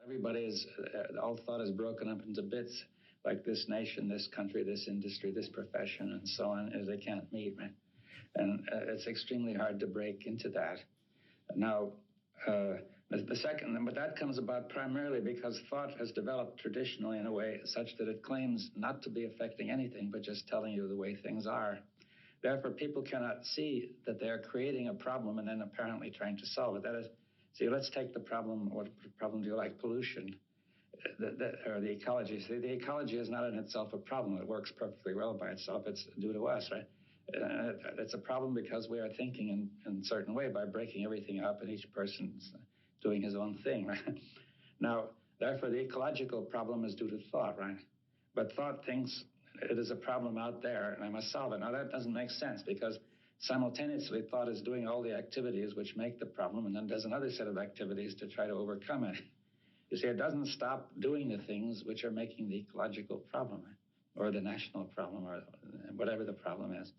Everybody is, all thought is broken up into bits, like this nation, this country, this industry, this profession, and so on, as they can't meet, right? And it's extremely hard to break into that. Now, the second, but that comes about primarily because thought has developed traditionally in a way such that it claims not to be affecting anything, but just telling you the way things are. Therefore, people cannot see that they're creating a problem and then apparently trying to solve it. That is, see, let's take the problem. What problem do you like? Pollution, or the ecology. See, the ecology is not in itself a problem. It works perfectly well by itself. It's due to us, right? It's a problem because we are thinking in a certain way by breaking everything up, and each person's doing his own thing, right? Now, therefore, the ecological problem is due to thought, right? But thought thinks it is a problem out there, and I must solve it. Now, that doesn't make sense because simultaneously, thought is doing all the activities which make the problem, and then does another set of activities to try to overcome it. You see, it doesn't stop doing the things which are making the ecological problem, or the national problem, or whatever the problem is.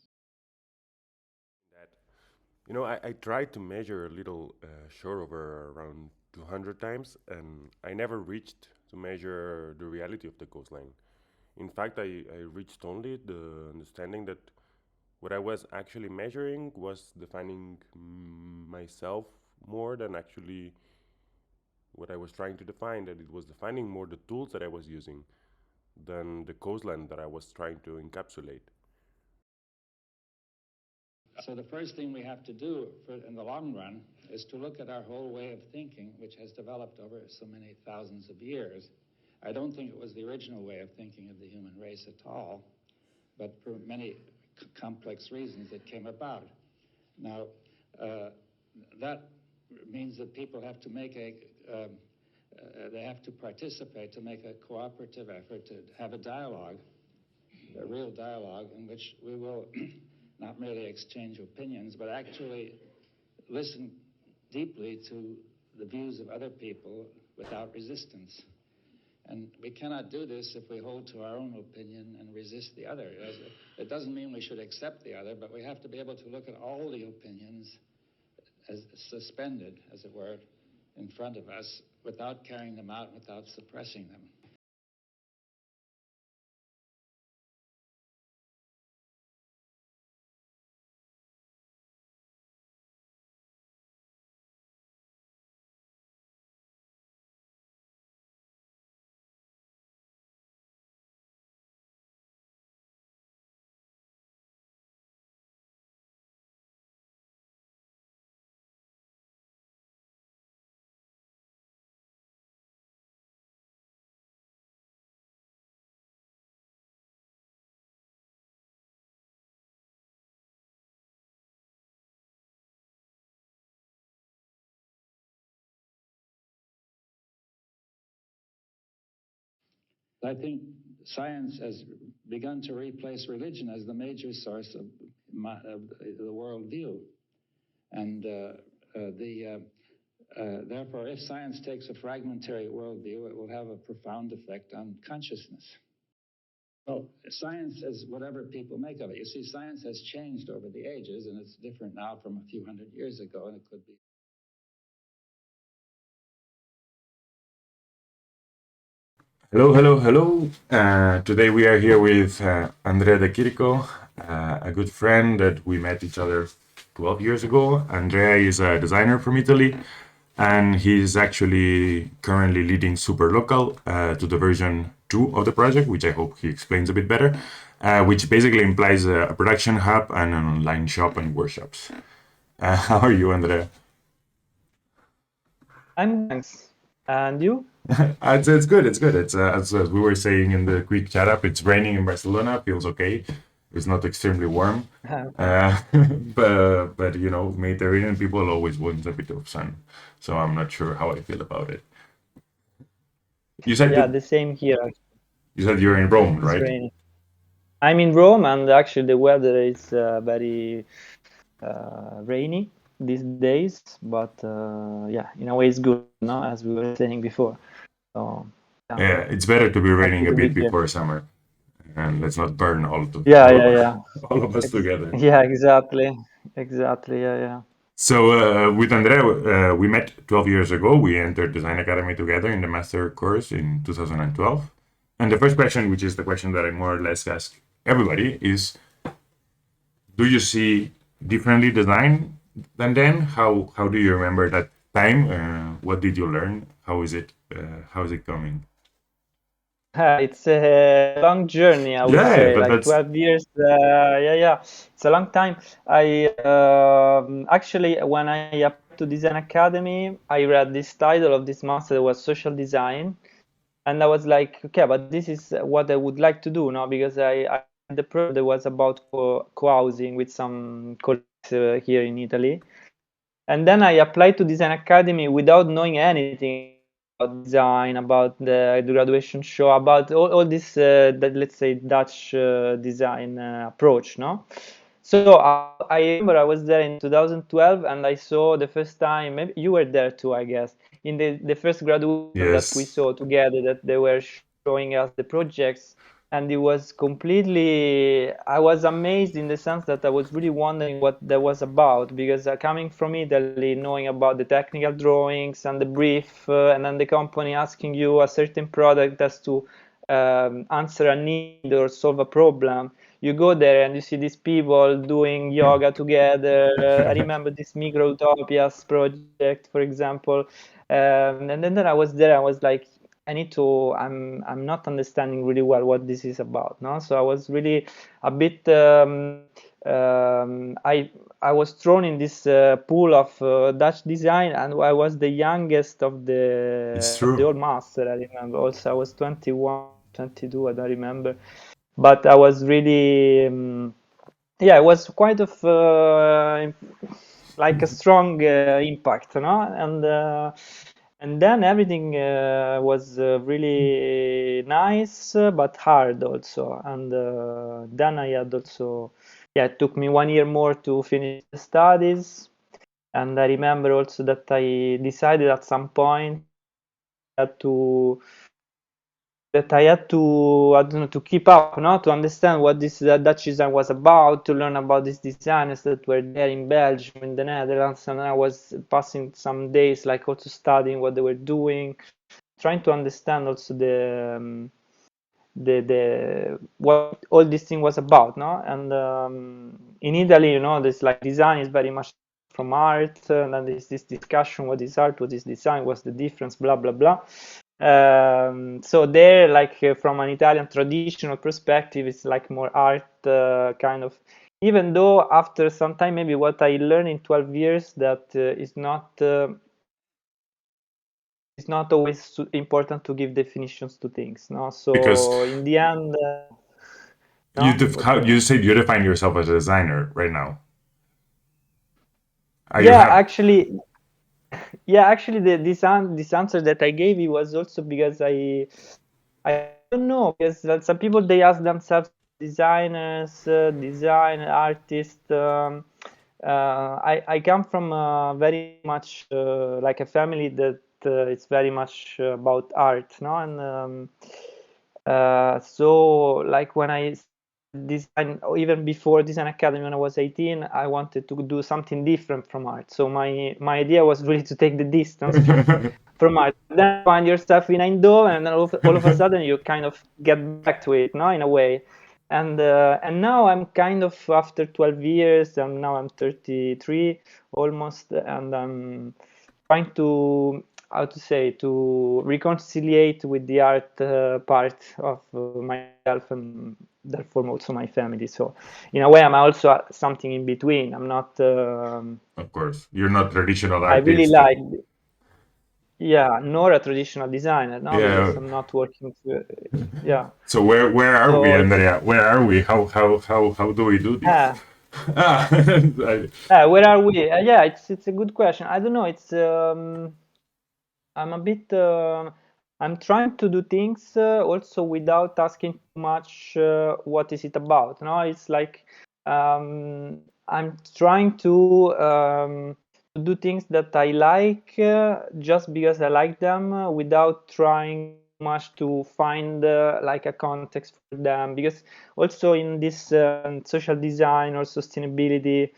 That I tried to measure a little shore over around 200 times, and I never reached to measure the reality of the coastline. In fact, I reached only the understanding that what I was actually measuring was defining myself more than actually what I was trying to define, that it was defining more the tools that I was using than the coastline that I was trying to encapsulate. So the first thing we have to do in the long run is to look at our whole way of thinking, which has developed over so many thousands of years. I don't think it was the original way of thinking of the human race at all, but for many complex reasons it came about. Now, that means that people have to make they have to participate, to make a cooperative effort, to have a dialogue, a real dialogue in which we will not merely exchange opinions, but actually listen deeply to the views of other people without resistance. And we cannot do this if we hold to our own opinion and resist the other. It doesn't mean we should accept the other, but we have to be able to look at all the opinions as suspended, as it were, in front of us without carrying them out, without suppressing them. I think science has begun to replace religion as the major source of the worldview. And therefore, if science takes a fragmentary worldview, it will have a profound effect on consciousness. Well, science is whatever people make of it. You see, science has changed over the ages, and it's different now from a few hundred years ago, and it could be. Hello, hello, hello. Today we are here with Andrea de Chirico, a good friend that we met each other 12 years ago. Andrea is a designer from Italy, and he's actually currently leading SUPERLOCAL to the version 2 of the project, which I hope he explains a bit better, which basically implies a production hub and an online shop and workshops. How are you, Andrea? I'm thanks. And you? It's good. It's good. It's as we were saying in the quick chat up. It's raining in Barcelona. Feels okay. It's not extremely warm, uh, but Mediterranean people always want a bit of sun. So I'm not sure how I feel about it. You said Yeah, that the same here. you said you're in Rome, It's right? raining. I'm in Rome, and actually the weather is very rainy these days. But yeah, in a way, it's good, no? As we were saying before. So yeah, Yeah, it's better to be happy raining a to be bit here. before summer, and let's not burn Yeah, all yeah, of yeah. all of us together. Yeah, exactly, exactly. Yeah, yeah. So with Andrea, we met 12 years ago. We entered Design Academy together in the master course in 2012. And the first question, which is the question that I more or less ask everybody, is: do you see differently design than then? How do you remember that time? What did you learn? How is it? How is it coming? It's a long journey, I would Yeah, say, but like that's 12 years. Yeah, it's a long time. I actually, when I applied to Design Academy, I read this title of this master that was social design, and I was like, okay, but this is what I would like to do, no? Because I the project that was about co-housing with some colleagues here in Italy, and then I applied to Design Academy without knowing anything about design, about the graduation show, about all this, that, let's say, Dutch design approach, no? So I remember I was there in 2012 and I saw the first time, maybe you were there too, I guess, in the first graduation that we yes. saw together, that they were showing us the projects. And it was completely, I was amazed in the sense that I was really wondering what that was about, because coming from Italy, knowing about the technical drawings and the brief, and then the company asking you a certain product has to answer a need or solve a problem. You go there and you see these people doing yoga together. I remember this Micro Utopias project, for example. And then I was there, I was like, I'm not understanding really well what this is about, no? So I was really a bit I was thrown in this pool of Dutch design, and I was the youngest It's of the true. old master. I remember also I was 21, 22, I don't remember, but I was really yeah, it was quite of like a strong impact, no? And then everything was really nice, but hard also. And then I had also, yeah, it took me 1 year more to finish the studies. And I remember also that I decided at some point that to that I had to, I don't know, to keep up, no, to understand what this Dutch design was about, to learn about these designers that were there in Belgium, in the Netherlands, and I was passing some days like also studying what they were doing, trying to understand also the what all this thing was about, no? And in Italy, you know, this like design is very much from art, and then there's this discussion: what is art, what is design, what's the difference, blah blah blah. So there, like from an Italian traditional perspective, it's like more art kind of. Even though after some time, maybe what I learned in 12 years that it's not always important to give definitions to things, no? Because So in the end, no, what how do you you mean? said you define yourself as a designer right now. Are you Yeah, happy? actually, yeah, actually, this answer that I gave you was also because I don't know, because some people they ask themselves, designers, design artists. I come from very much like a family that it's very much about art, no? And so like when I design, or even before Design Academy, when I was 18, I wanted to do something different from art. So my idea was really to take the distance from art. Then find yourself in indoor, and then all of a sudden you kind of get back to it, no, in a way. And now I'm kind of, after 12 years, and now I'm 33 almost, and I'm trying to, how to say, to reconciliate with the art part of myself, and therefore also my family. So in a way, I'm also something in between. I'm not Of course, you're not traditional I really artist. like, yeah, nor a traditional designer, no, because Yeah. I'm not working to, yeah. So where are we, So Andrea? Where are we? How do we do this? yeah, Ah, where are we? Yeah, it's a good question. I don't know. It's I'm a bit I'm trying to do things also without asking too much what is it about. No, it's like I'm trying to do things that I like just because I like them, without trying much to find like a context for them. Because also in this social design or sustainability,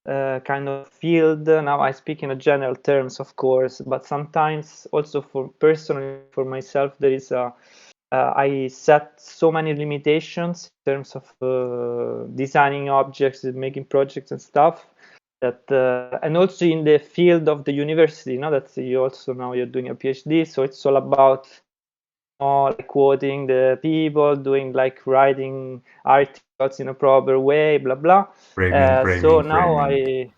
kind of field. Now I speak in a general terms, of course, but sometimes also for personally for myself, there is a I set so many limitations in terms of designing objects, making projects and stuff. That and also in the field of the university, you know, that you also now you're doing a PhD, so it's all about like quoting the people, doing like writing articles in a proper way, blah blah. So now I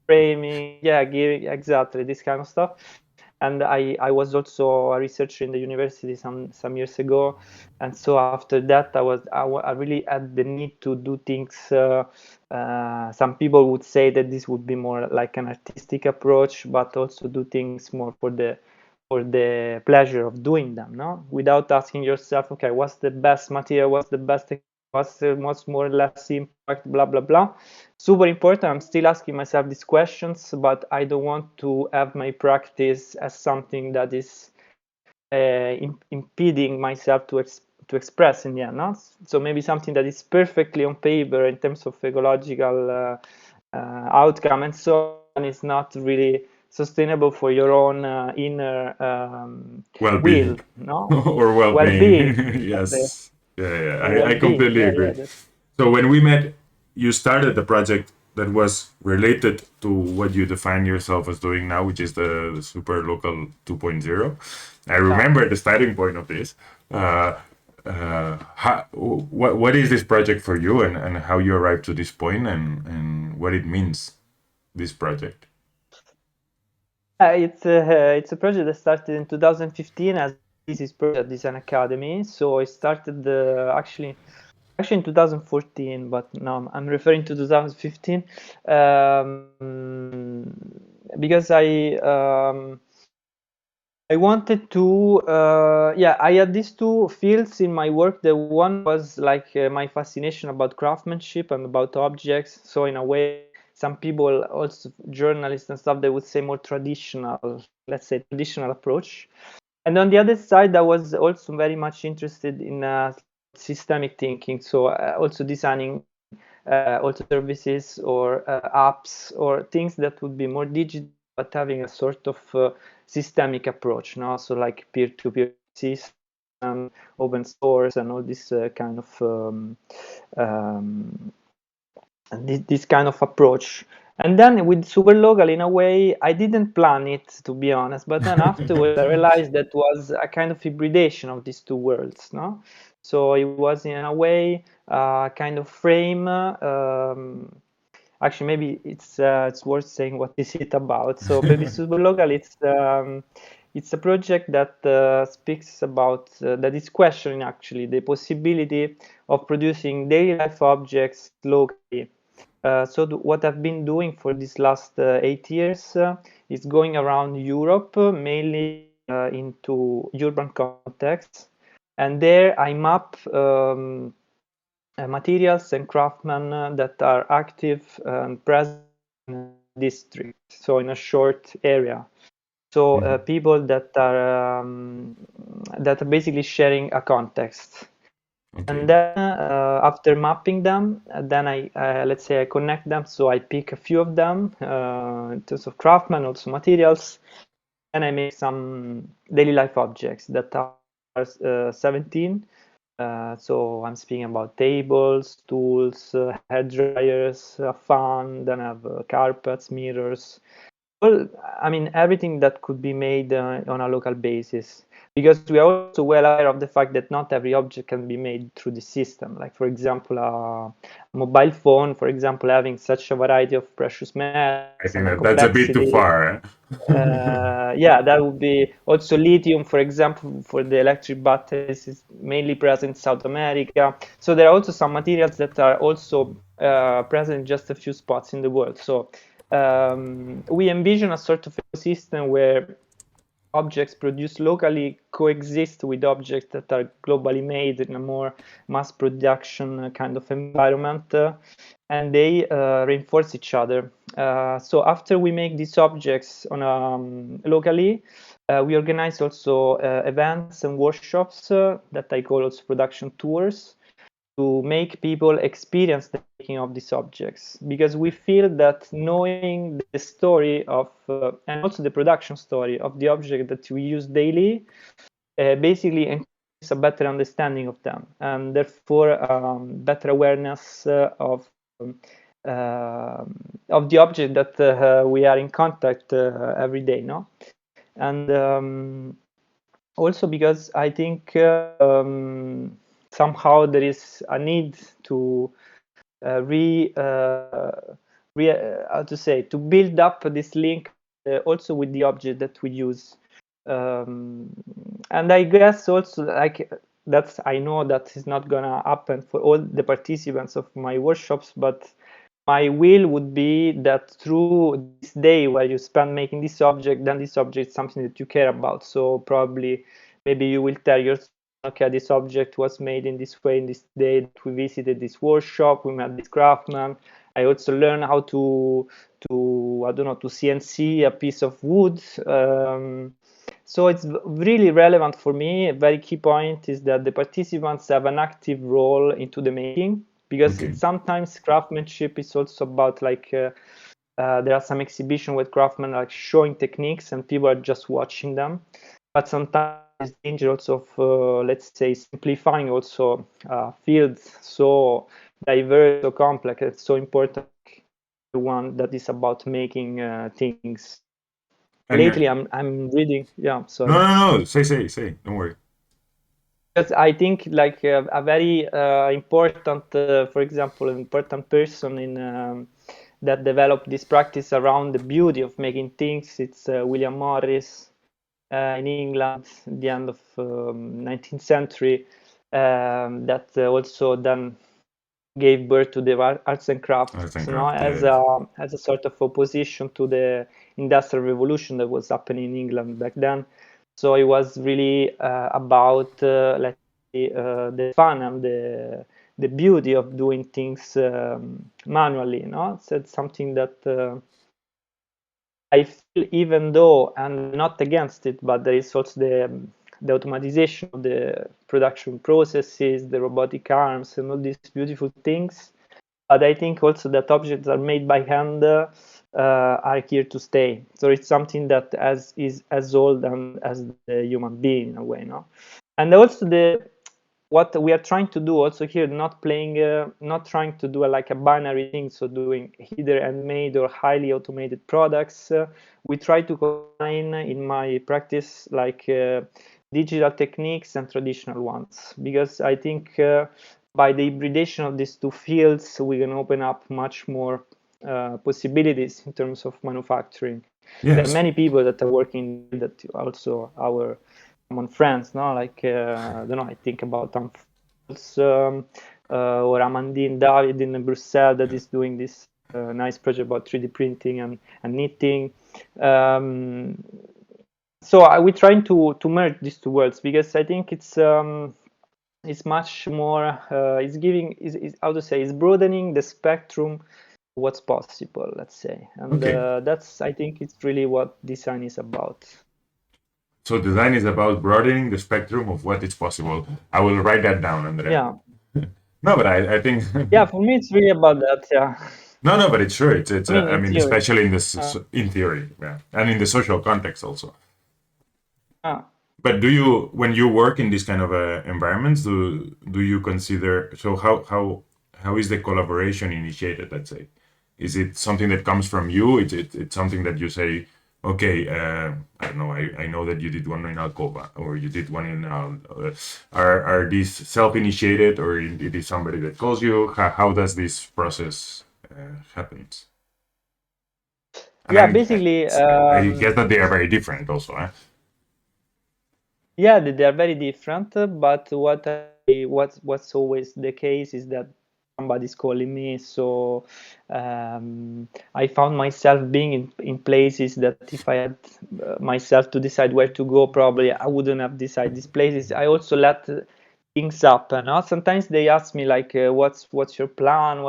framing, yeah, giving exactly this kind of stuff. And I was also a researcher in the university some years ago, and so after that I really had the need to do things. Some people would say that this would be more like an artistic approach, but also do things more for the pleasure of doing them, no, without asking yourself, okay, what's the best material, what's the best, what's the most more or less impact, blah blah blah. Super important. I'm still asking myself these questions, but I don't want to have my practice as something that is impeding myself to express in the end, no? So maybe something that is perfectly on paper in terms of ecological outcome and so on is not really sustainable for your own inner will, Well-being. no? Or Well-being. well-being. Yes. Yeah. I Well-being. completely Yeah, agree. yeah. So when we met, you started a project that was related to what you define yourself as doing now, which is the Super Local 2.0. I remember the starting point of this. What is this project for you, and how you arrived to this point, and what it means, this project? It's a project that started in 2015 as this project Design Academy. So I started actually in 2014, but now I'm referring to 2015 because I wanted to, yeah, I had these two fields in my work. The one was like my fascination about craftsmanship and about objects. So in a way, some people, also journalists and stuff, they would say more traditional, let's say traditional approach. And on the other side, I was also very much interested in systemic thinking. So also designing also services or apps or things that would be more digital, but having a sort of systemic approach, no? So like peer-to-peer system, open source, and all this kind of um, this kind of approach. And then with Superlocal, in a way, I didn't plan it, to be honest. But then afterwards, I realized that was a kind of hybridation of these two worlds, no? So it was in a way kind of frame. Actually, maybe it's worth saying what is it about. So Baby Superlocal, it's a project that speaks about that is questioning actually the possibility of producing daily life objects locally. So what I've been doing for these last 8 years is going around Europe, mainly into urban contexts, and there I map materials and craftsmen that are active and present in a district, so in a short area. So people that are basically sharing a context. Okay. And then after mapping them, then I let's say I connect them. So I pick a few of them in terms of craftsmen, also materials, and I make some daily life objects that are 17. So I'm speaking about tables, tools, hair dryers, a fan. Then I have carpets, mirrors. Well, I mean everything that could be made on a local basis, because we are also well aware of the fact that not every object can be made through the system. Like for example, a mobile phone, for example, having such a variety of precious I metals think and a that that's a bit too complexity. far. Yeah, that would be also lithium, for example, for the electric batteries is mainly present in South America. So there are also some materials that are also present in just a few spots in the world. So we envision a sort of ecosystem where objects produced locally coexist with objects that are globally made in a more mass production kind of environment, and they reinforce each other. So after we make these objects on locally, we organize also events and workshops that I call also production tours, to make people experience the making of these objects, because we feel that knowing the story of and also the production story of the object that we use daily basically encourages a better understanding of them, and therefore better awareness of the object that we are in contact every day, no? And also because I think somehow there is a need to how to say, to build up this link also with the object that we use. And I guess also, like, that's, I know that is not gonna happen for all the participants of my workshops, but my will would be that through this day where you spend making this object, then this object is something that you care about. So probably maybe you will tell yourself, okay, this object was made in this way in this day that we visited this workshop, we met this craftsman. I also learned how to I don't know, to CNC a piece of wood. So it's really relevant for me. A very key point is that the participants have an active role into the making, because sometimes craftsmanship is also about, like, there are some exhibitions with craftsmen like showing techniques and people are just watching them. But sometimes it's dangerous of, let's say, simplifying also fields so diverse, so complex. It's so important, the one that is about making things. And Lately, I'm reading. Yeah, sorry. no. Say. Don't worry. Because I think, like, a very important, for example, an important person in that developed this practice around the beauty of making things. It's William Morris in England, at the end of 19th century, that also then gave birth to the arts and crafts, as a sort of opposition to the industrial revolution that was happening in England back then. So it was really about let's say, the fun and the beauty of doing things manually. So it's something that I feel, even though I'm not against it, but there is also the automatization of the production processes, the robotic arms, and all these beautiful things. But I think also that objects are made by hand are here to stay. So it's something that is as old as the human being, in a way, no? And also what we are trying to do also here, not trying to do like a binary thing, so doing either handmade or highly automated products. We try to combine in my practice, like, digital techniques and traditional ones, because I think by the hybridation of these two fields, we can open up much more possibilities in terms of manufacturing. Yes. There are many people that are working that also our common friends, no? Like, I don't know, I think about or Amandine David in Brussels that is doing this nice project about 3D printing and knitting. So we're trying to merge these two worlds, because I think it's much more, it's giving, is how to say, it's broadening the spectrum of what's possible, let's say. And that's, I think it's really what design is about. So design is about broadening the spectrum of what is possible. I will write that down, Andrea. Yeah. No, but I think. Yeah, for me it's really about that. Yeah. No, but it's true. It's I mean, theory. especially in this in theory, yeah, and in the social context also. But when you work in these kind of environments, do you consider, so how is the collaboration initiated? Let's say, is it something that comes from you? It's something that you say, okay, I don't know. I know that you did one in Alcoba, or you did one in. Are these self-initiated, or it is somebody that calls you? How does this process happen? Yeah, basically. I guess that they are very different, also. Yeah, they are very different. But what's always the case is that somebody's calling me. So I found myself being in places that if I had myself to decide where to go, probably I wouldn't have decided these places. I also let things up, sometimes they ask me, like, what's your plan,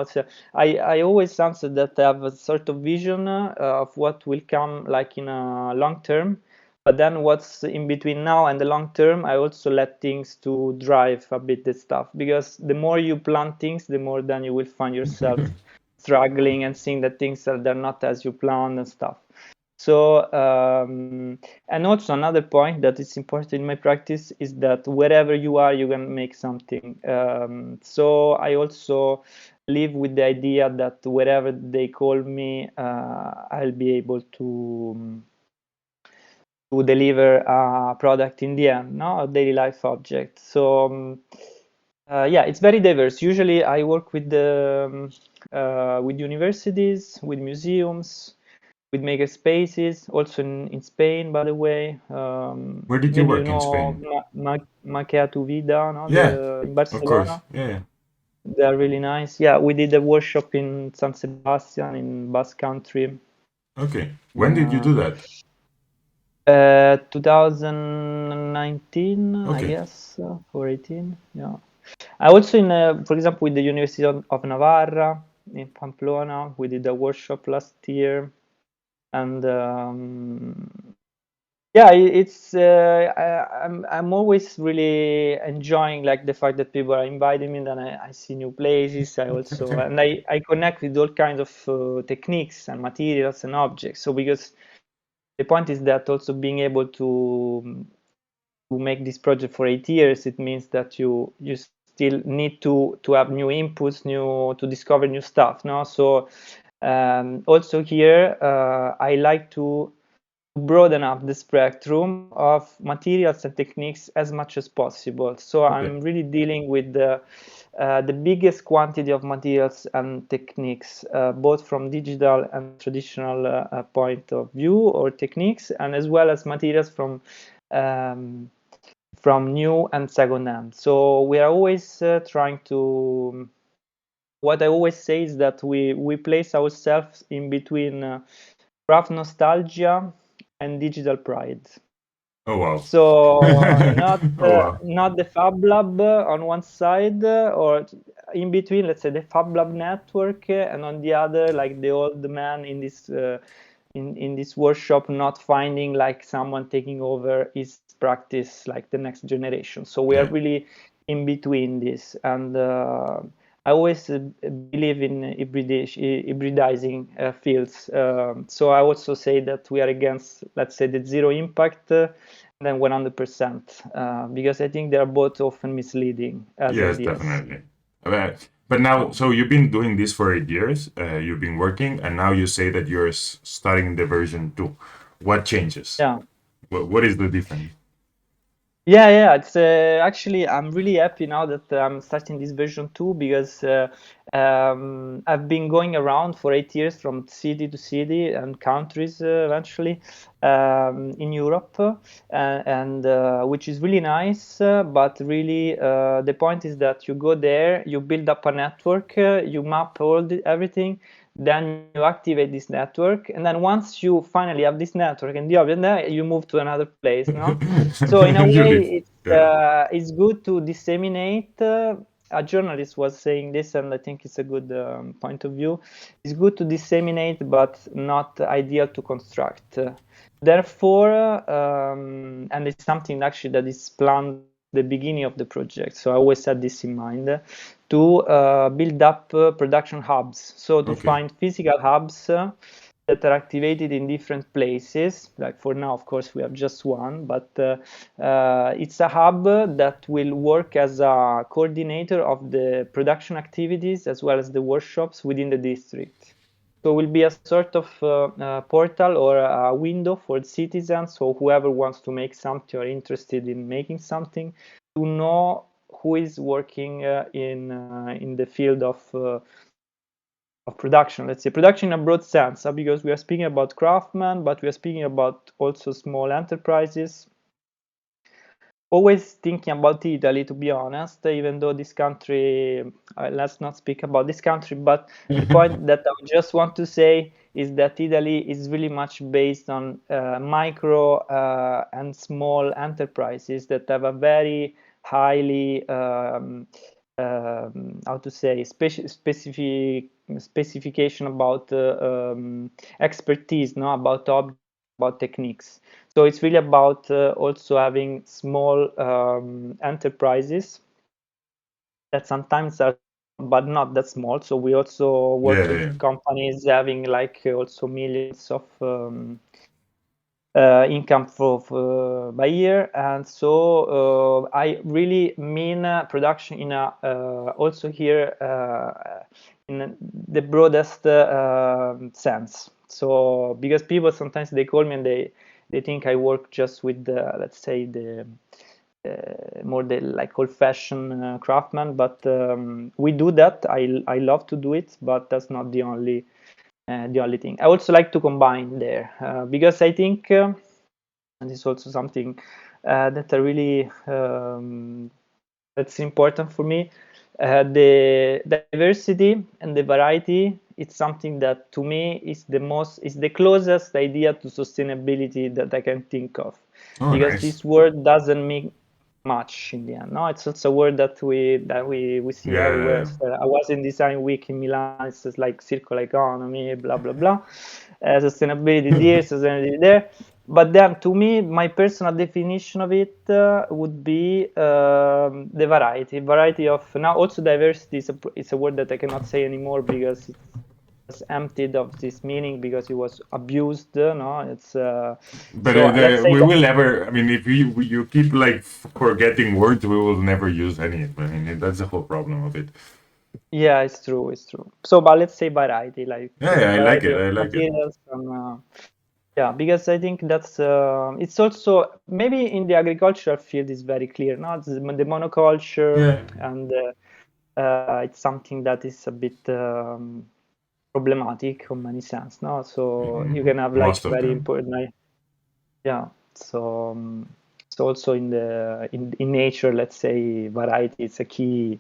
I always answer that I have a sort of vision of what will come, like, in a long term. But then what's in between now and the long term, I also let things to drive a bit the stuff, because the more you plan things, the more then you will find yourself struggling and seeing that things are they're not as you planned and stuff. So and also another point that is important in my practice is that wherever you are, you can make something. So I also live with the idea that wherever they call me, I'll be able to deliver a product in the end, no, a daily life object. So yeah, it's very diverse. Usually I work with universities, with museums, with maker spaces, also in Spain, by the way. Where did you Maybe you work in know Spain? Maquia tu Vida, no? Yeah, In of course. Barcelona. Yeah. They're really nice. Yeah, we did a workshop in San Sebastian in Basque Country. Okay. When did you Uh, do that? 2019, I Okay. guess, or 18. Yeah. I also for example, with the University of Navarra in Pamplona, we did a workshop last year, and yeah, it's I'm always really enjoying like the fact that people are inviting me, and then I see new places. I also and I connect with all kinds of techniques and materials and objects. So because the point is that also being able to make this project for 8 years, it means that you still need to have new inputs, new to discover new stuff. No, so also here I like to broaden up the spectrum of materials and techniques as much as possible. So Okay. I'm really dealing with the biggest quantity of materials and techniques, both from digital and traditional point of view or techniques, and as well as materials um, from new and second hand. So we are always trying to. What I always say is that we place ourselves in between craft nostalgia and digital pride. Oh wow. So not Oh wow. not the Fab Lab on one side, or in between, let's say the Fab Lab network, and on the other, like the old man in this in this workshop, not finding like someone taking over his practice, like the next generation. So we are Yeah. really in between this, and I always believe in hybridizing fields. So I also say that we are against, let's say, the zero impact than 100%, because I think they are both often misleading as Yes, ideas. definitely. But now, so you've been doing this for 8 years. You've been working, and now you say that you're starting the version 2. What changes? Yeah. What is the difference? Yeah. It's actually I'm really happy now that I'm starting this version 2, because I've been going around for 8 years from city to city and countries eventually in Europe, and which is really nice. But really, the point is that you go there, you build up a network, you map everything. Then you activate this network, and then once you finally have this network and the object, then you move to another place. No, so in a Usually, way, yeah. it's good to disseminate. A journalist was saying this, and I think it's a good point of view. It's good to disseminate, but not ideal to construct. Therefore, and it's something actually that is planned at the beginning of the project. So I always had this in mind, to build up production hubs. So to Okay. find physical hubs that are activated in different places. Like for now, of course, we have just one, but it's a hub that will work as a coordinator of the production activities as well as the workshops within the district. So it will be a sort of portal or a window for citizens, or whoever wants to make something or interested in making something, to know who is working in the field of production. Let's say production in a broad sense, because we are speaking about craftsmen, but we are speaking about also small enterprises. Always thinking about Italy, to be honest, even though this country, let's not speak about this country, but the point that I just want to say is that Italy is really much based on micro and small enterprises that have a very highly how to say specification about expertise, no, about objects about techniques. So it's really about also having small enterprises that sometimes are, but not that small. So we also work Yeah, with yeah. companies having like also millions of income by year. And so I really mean production in a also here in the broadest sense. So because people sometimes they call me and they think I work just with the, let's say, the more the like old-fashioned craftsman, but we do that. I love to do it, but that's not the only thing. I also like to combine there because I think, and it's also something that I really that's important for me. The diversity and the variety, it's something that to me is the closest idea to sustainability that I can think of, Oh, because nice. this word doesn't mean much in the end. No, it's also a word that we see Yeah, everywhere. So I was in Design Week in Milan. It's just like circular economy, blah blah blah, sustainability there, sustainability there. But then, to me, my personal definition of it would be the variety of, now also diversity is a word that I cannot say anymore because it was emptied of this meaning because it was abused. No, it's but so let's say we that. will never. I mean, if you keep like forgetting words, we will never use any. I mean, that's the whole problem of it. Yeah, it's true, it's true. So, but let's say variety, like Yeah, yeah, I like variety it. of I like it. materials and yeah, because I think that's it's also maybe in the agricultural field is very clear. No, it's the monoculture, Yeah, and it's something that is a bit problematic in many sense. No, so you can have like most of very them. important, yeah. So so also in the in nature, let's say variety is a key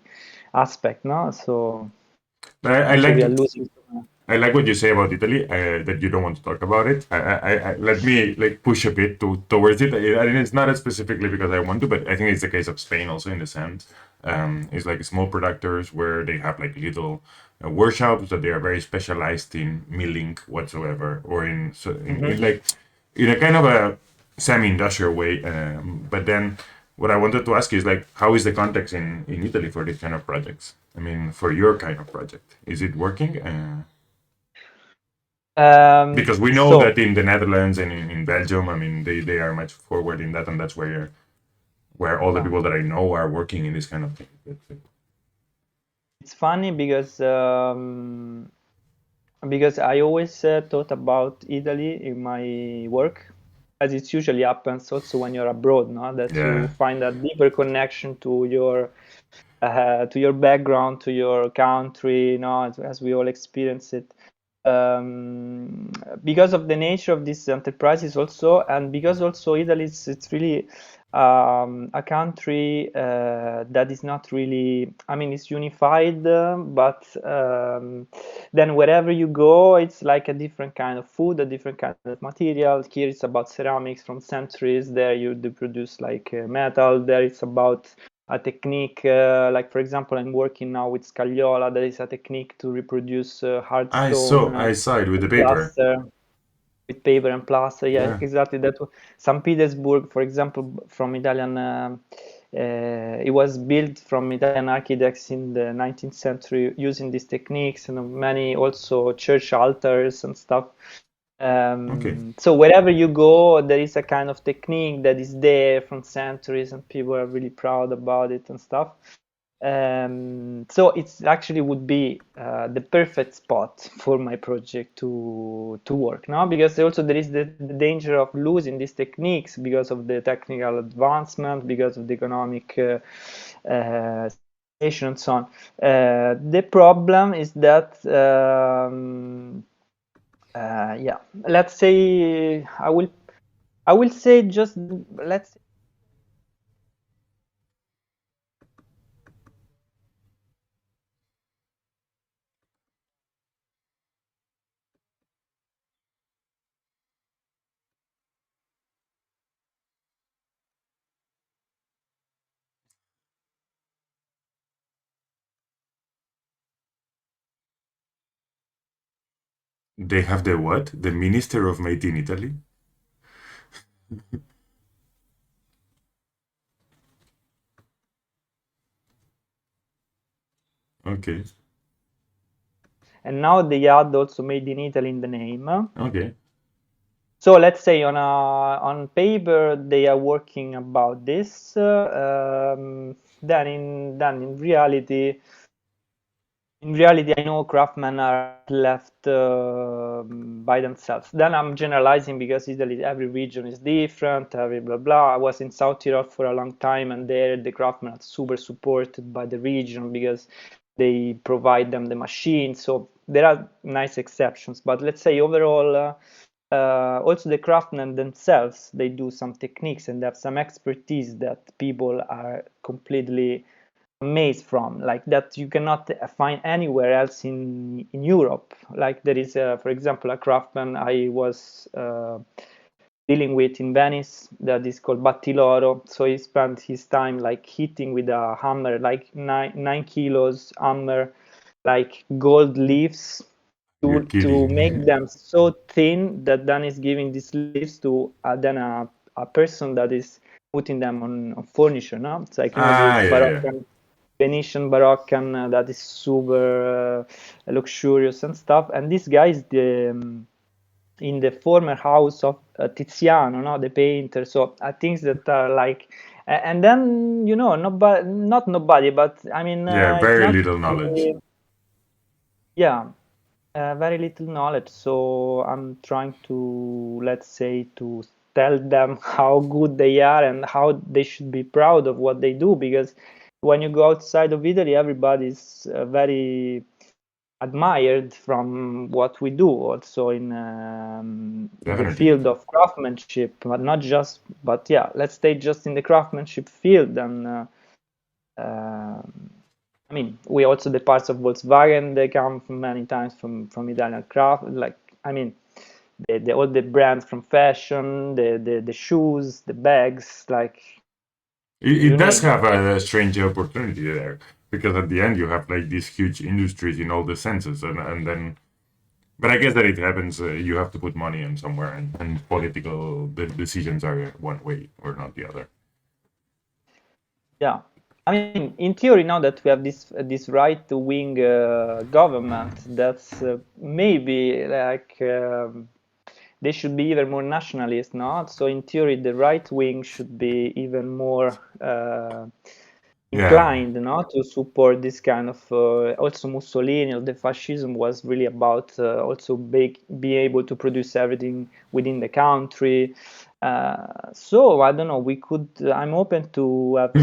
aspect. No, so I also like we are it. losing. I like what you say about Italy. That you don't want to talk about it. Let me like push a bit towards it. I mean, it's not as specifically because I want to, but I think it's the case of Spain also in the sense. It's like small producers where they have like little workshops that they are very specialized in milling whatsoever, or in so in like in a kind of a semi-industrial way. But then what I wanted to ask you is like, how is the context in Italy for these kind of projects? I mean, for your kind of project, is it working? Because we know So that in the Netherlands and in Belgium, I mean, they are much forward in that, and that's where all the yeah. people that I know are working in this kind of thing. It's funny because I always thought about Italy in my work, as it usually happens also when you're abroad, no? That you Yeah, find a deeper connection to your background, to your country, you know, as we all experience it. Um, because of the nature of these enterprises also, and because also Italy is it's really a country that is not really, I mean, it's unified, but then wherever you go, it's like a different kind of food, a different kind of material. Here it's about ceramics from centuries. There you do produce like metal. There it's about a technique, like for example, I'm working now with Scagliola. There is a technique to reproduce hard stone I saw it with the with paper. plaster, with paper and plaster. Yeah, Yeah, exactly. St. Petersburg, for example, from Italian. It was built from Italian architects in the 19th century using these techniques, and many also church altars and stuff. okay. So wherever you go, there is a kind of technique that is there from centuries, and people are really proud about it and stuff. So it's actually would be the perfect spot for my project to work now, because also there is the danger of losing these techniques because of the technical advancement, because of the economic situation and so on. The problem is that yeah, let's say I will say just let's They have the what? The Minister of Made in Italy. Okay. And now they add also made in Italy in the name. Okay. So let's say on paper they are working about this. Then in reality, I know craftsmen are left by themselves. Then I'm generalizing because Italy, every region is different, every blah blah. I was in South Tyrol for a long time, and there the craftsmen are super supported by the region because they provide them the machines. So there are nice exceptions, but let's say overall, also the craftsmen themselves, they do some techniques and have some expertise that people are completely amazed from, like that you cannot find anywhere else in Europe. Like there is, for example, a craftsman I was dealing with in Venice that is called Battiloro. So he spent his time like hitting with a hammer, like 9 kilos hammer, like gold leaves You're to make kidding. them so thin that then is giving these leaves to then a person that is putting them on furniture. No, it's like Ah, this yeah, yeah. Baroque Venetian Baroque that is super luxurious and stuff. And this guy is in the former house of Tiziano, no, the painter. So I think that are like, and then nobody, not nobody, but I mean, Yeah, it's very not little knowledge. yeah, very little knowledge. So I'm trying to, let's say, to tell them how good they are and how they should be proud of what they do, because when you go outside of Italy, everybody's very admired from what we do also in the Definitely. field of craftsmanship, but not just, but yeah, let's stay just in the craftsmanship field. And uh, I mean, we also the parts of Volkswagen, they come from many times from Italian craft. Like, I mean, the all the brands from fashion, the shoes, the bags, like It you does name it. have a strange opportunity there because at the end you have like these huge industries in all the senses, and then. But I guess that it happens. You have to put money in somewhere, and political decisions are one way or not the other. Yeah. I mean, in theory, now that we have this right-wing government, that's maybe like they should be even more nationalist, not? So in theory, the right wing should be even more Yeah. inclined, not to support this kind of. Also, Mussolini or the fascism was really about also be able to produce everything within the country. So I don't know. We could. I'm open to have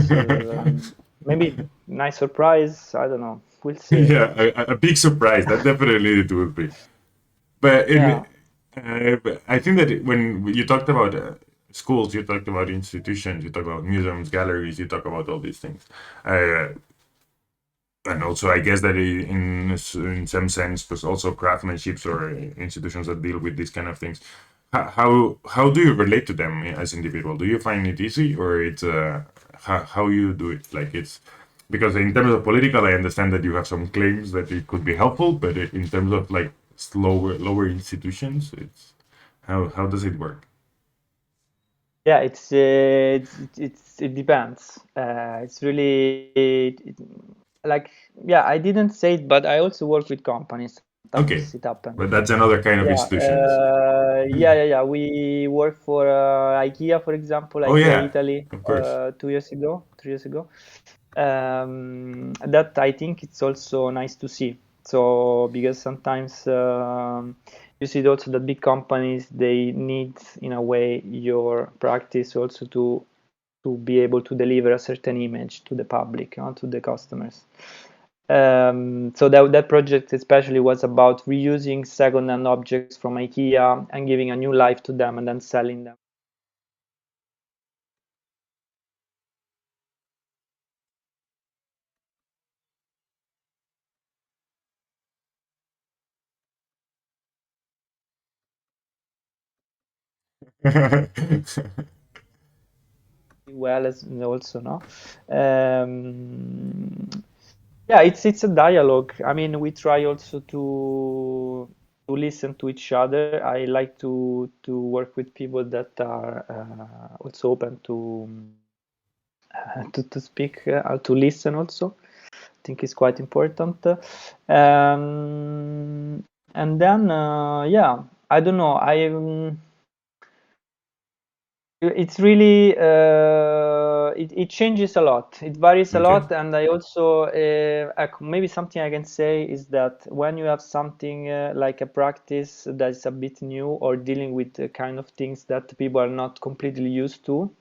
maybe nice surprise. I don't know. We'll see. Yeah, a big surprise. That definitely it would be. But Yeah. I think that when you talked about schools, you talked about institutions, you talked about museums, galleries, you talk about all these things. Uh, and also, I guess that in some sense, there's also craftsmanships or institutions that deal with these kind of things. How do you relate to them as individual? Do you find it easy, or it's how you do it? Like it's because in terms of political, I understand that you have some claims that it could be helpful, but in terms of like lower institutions, it's how does it work? Yeah, it depends. It's really like, yeah, I didn't say it, but I also work with companies. Okay, Sometimes it happens. but that's another kind of Yeah, institutions. yeah. We work for IKEA, for example, Oh IKEA yeah, Italy, of course. 2 years ago, 3 years ago. That I think it's also nice to see. So because sometimes you see also that big companies, they need in a way your practice also to be able to deliver a certain image to the public, to the customers. So that project especially was about reusing second-hand objects from IKEA and giving a new life to them and then selling them. Well as also, no. um, yeah, it's a dialogue. I mean, we try also to listen to each other. I like to work with people that are also open to speak or to listen also. I think it's quite important. And then yeah, I don't know. It's really it changes a lot. It varies a Okay. lot, and I also maybe something I can say is that when you have something like a practice that's a bit new or dealing with the kind of things that people are not completely used to.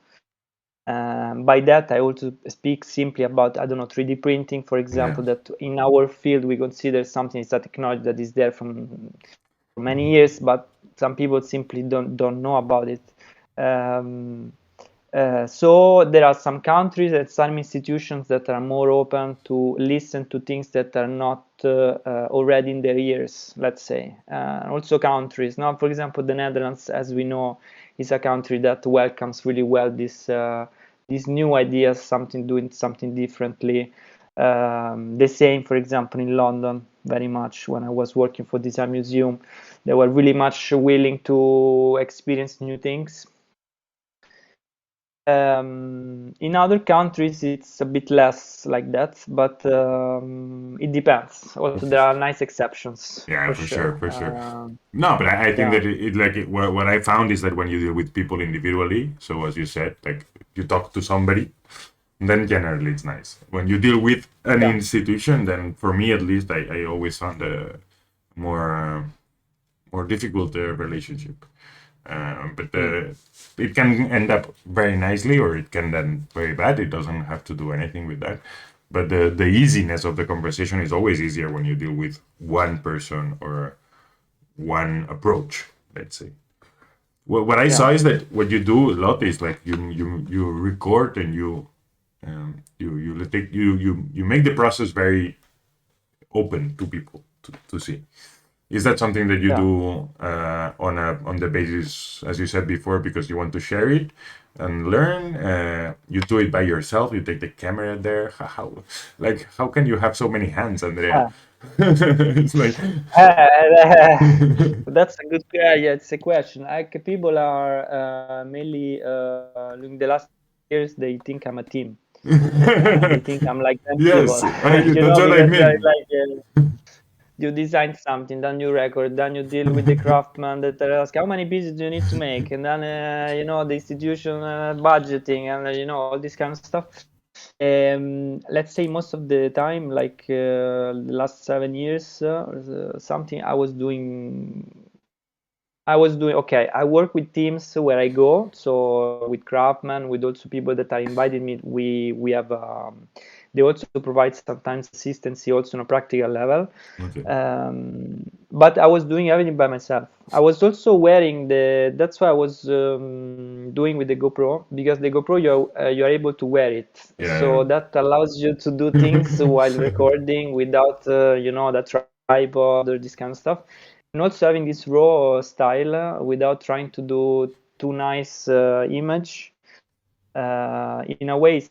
By that, I also speak simply about, I don't know, 3D printing, for example, Yeah. that in our field we consider something is a technology that is there from many years, but some people simply don't know about it. Um, so there are some countries and some institutions that are more open to listen to things that are not already in their ears, let's say. Also countries. Now, for example, the Netherlands, as we know, is a country that welcomes really well these new ideas, doing something differently. The same, for example, in London, very much when I was working for Design Museum, they were really much willing to experience new things. In other countries, it's a bit less like that, but it depends. Also, there are nice exceptions Yeah, for for sure. sure, for sure. No, but I think Yeah, that what I found is that when you deal with people individually, so as you said, like you talk to somebody, then generally it's nice. When you deal with an yeah, institution, then for me at least, I always found a more more difficult relationship. But mm, it can end up very nicely, or it can then very bad. It doesn't have to do anything with that. But the easiness of the conversation is always easier when you deal with one person or one approach, let's say. What I yeah, saw is that what you do a lot is like you record and you make the process very open to people to see. Is that something that you yeah. do on the basis, as you said before, because you want to share it and learn? You do it by yourself. You take the camera there. How can you have so many hands, Andrea? Ah, It's like that's a good. Yeah, it's a question. Like people are mainly during the last years, they think I'm a team. They think I'm like 10 people, yes, that's what I because they're mean. like. You design something, then you record, then you deal with the craftsman that ask how many pieces do you need to make, and then the institution budgeting and all this kind of stuff. Let's say most of the time, like the last 7 years, something I was doing okay. I work with teams where I go, so with craftsmen, with also people that are invited me. We have they also provide sometimes assistance also on a practical level. Okay. But I was doing everything by myself. I was also wearing that's why I was doing with the GoPro, because the GoPro you're able to wear it, Yeah. so that allows you to do things while recording without the tripod or this kind of stuff, and also having this raw style without trying to do too nice image. In a way, it's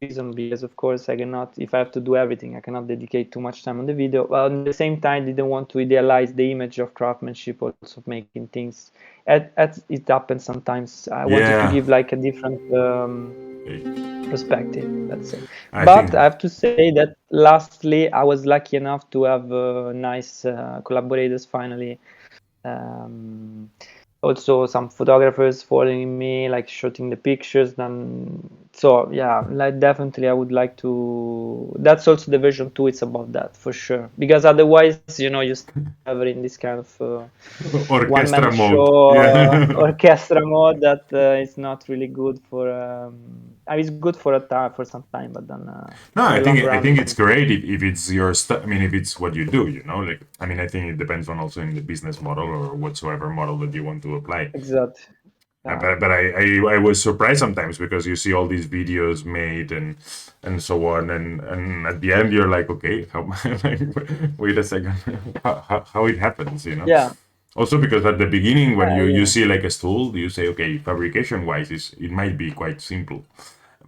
reason, because of course I cannot, if I have to do everything, I cannot dedicate too much time on the video. But at the same time, didn't want to idealize the image of craftsmanship, also making things. It happens sometimes. I wanted to Yeah. give like a different perspective, let's say. I But I think. have to say that lastly, I was lucky enough to have nice collaborators finally. Um, Also some photographers following me, like shooting the pictures. Then, so yeah, like definitely I would like to. That's also the version 2. It's about that for sure, because otherwise, you ever in this kind of one man Orchestra mode. show, Yeah. orchestra mode that is not really good for. I mean, it's good for a time, for some time, but then No, in the long I run, think it's great if it's your stuff. I mean, if it's what you do, like I mean, I think it depends on also in the business model or whatsoever model that you want to apply. exactly. Yeah, But I was surprised sometimes because you see all these videos made and so on, and at the end you're like, okay, how like, wait a second, how it happens. yeah, Also because at the beginning when you yeah. see like a stool, you say, okay, fabrication wise, it might be quite simple.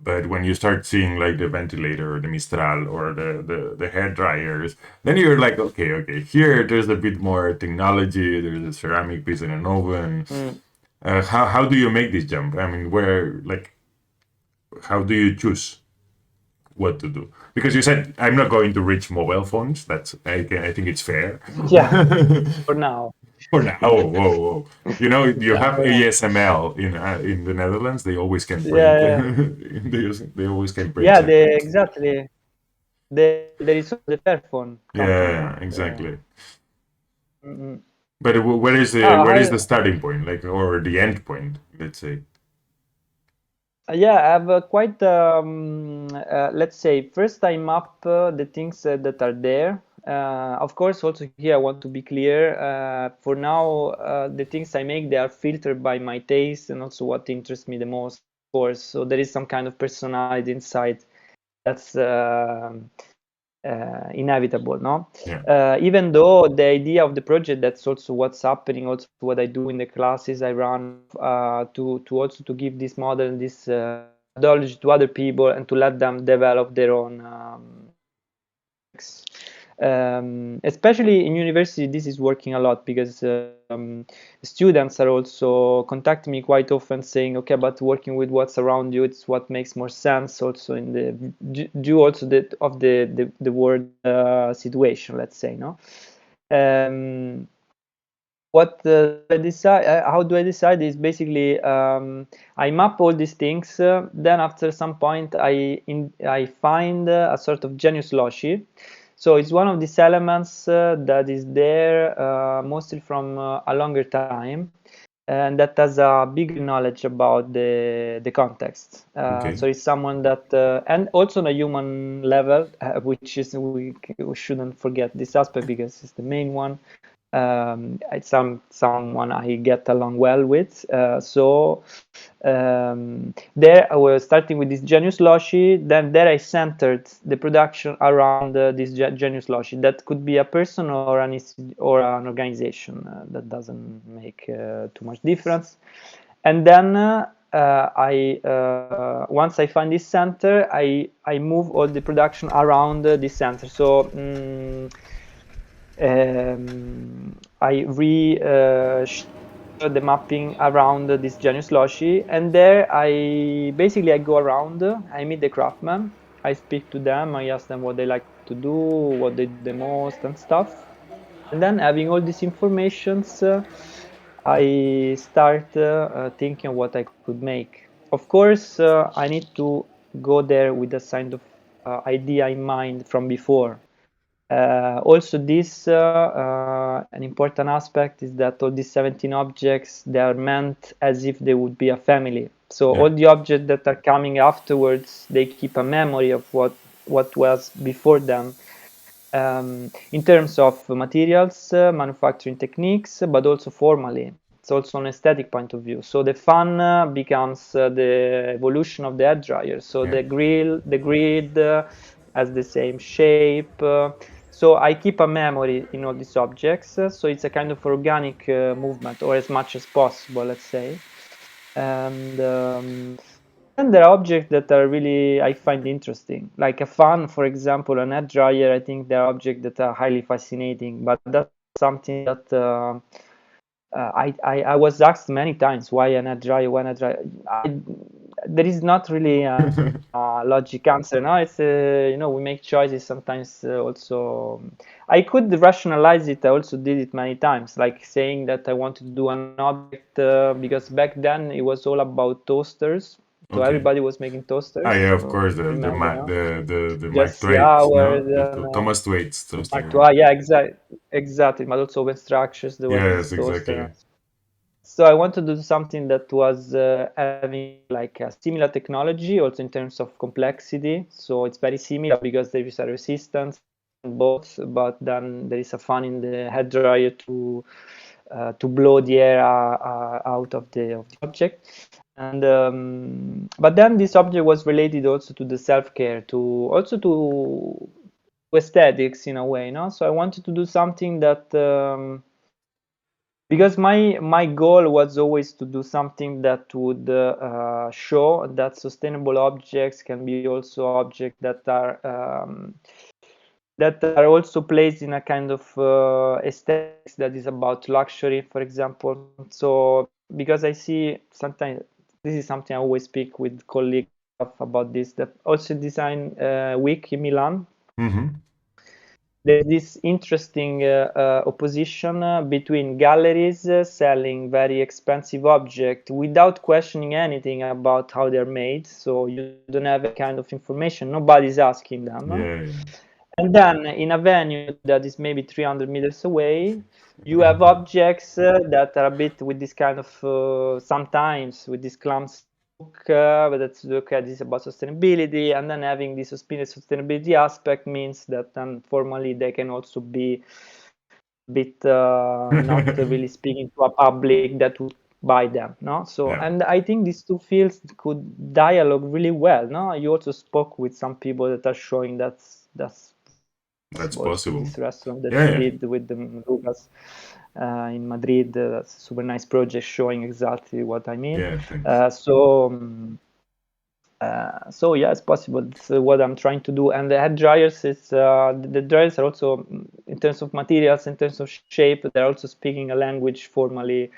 But when you start seeing like the ventilator or the Mistral or the hair dryers, then you're like, okay, here there's a bit more technology. There's a ceramic piece in an oven. How do you make this jump? I mean, how do you choose what to do? Because you said I'm not going to reach mobile phones. I think it's fair. Yeah, for now. For now, whoa. You Yeah, have for now. ASML in the Netherlands. They always can print. Yeah, they always can print yeah. circuits. Exactly. There is also the Fairphone company, Yeah, no? exactly. Mm, But where is I the starting point, like, or the end point? Let's say. Yeah, I have quite, let's say, first I map the things that are there. Of course, also here I want to be clear. For now, the things I make, they are filtered by my taste and also what interests me the most, of course. So there is some kind of personality inside that's inevitable, no? Yeah. Even though the idea of the project, that's also what's happening, also what I do in the classes I run, to also to give this model and this methodology to other people and to let them develop their own especially in university. This is working a lot because students are also contacting me quite often saying, okay, but working with what's around you, it's what makes more sense also in the due also of the world situation, let's say, no. What I decide, how do I decide is basically I map all these things. Then after some point, I find a sort of genius loci. So it's one of these elements that is there mostly from a longer time, and that has a bigger knowledge about the context. Okay. So it's someone that, and also on a human level, which is we shouldn't forget this aspect because it's the main one. It's someone I get along well with. There I was starting with this genius loci. Then there I centered the production around this genius loci. That could be a person or or an organization. That doesn't make too much difference. And then once I find this center, I move all the production around this center. So. I the mapping around this genius loci, and there I go around. I meet the craftsmen. I speak to them. I ask them what they like to do, what they do the most, and stuff. And then having all these informations, I start thinking what I could make. Of course, I need to go there with a kind of idea in mind from before. Also, this an important aspect is that all these 17 objects, they are meant as if they would be a family. So Yeah. all the objects that are coming afterwards, they keep a memory of what was before them, in terms of materials, manufacturing techniques, but also formally. It's also an aesthetic point of view. So the fun becomes the evolution of the hair dryer. So Yeah. the grid has the same shape. So I keep a memory in all these objects. So it's a kind of organic movement, or as much as possible, let's say. And then there are objects that are really I find interesting, like a fan, for example, an hair dryer. I think there are objects that are highly fascinating, but that's something that I was asked many times, why an hair dryer, why an hair dryer. There is not really a logic answer. No, it's we make choices sometimes. Also, I could rationalize it. I also did it many times, like saying that I wanted to do an object because back then it was all about toasters. So Okay. everybody was making Ah, toasters. yeah, of So courz, remember, no? the Mark Jesse Twaits, Howard no, and Thomas Twaits Mark toaster. Twain. Yeah, exactly. But also open structures. There was this Yes, toaster. exactly. So I wanted to do something that was having like a similar technology, also in terms of complexity. So it's very similar because there is a resistance in both, but then there is a fan in the head dryer to blow the air out of the object. And but then this object was related also to the self-care, to also to aesthetics in a way, no? So I wanted to do something that because my goal was always to do something that would show that sustainable objects can be also objects that are also placed in a kind of aesthetics that is about luxury, for example. So because I see sometimes, this is something I always speak with colleagues about this, that also design week in Milan. Mm-hmm. There's this interesting opposition between galleries selling very expensive objects without questioning anything about how they're made. So you don't have a kind of information. Nobody's asking them. Yeah, yeah. And then in a venue that is maybe 300 meters away, you have objects that are a bit with this kind of, sometimes with this clumsy look, but that's look at this about sustainability, and then having this sustainability aspect means that then formally they can also be a bit not really speaking to a public that would buy them, no? So, Yeah, and I think these two fields could dialogue really well, no? You also spoke with some people that are showing that's that's also possible. this restaurant that Yeah, you yeah. did with the Lucas in Madrid. That's a super nice project showing exactly what I mean. Yeah, thanks. So yeah, it's possible. It's what I'm trying to do. And the head dryers is the dryers are also in terms of materials, in terms of shape, they're also speaking a language formally.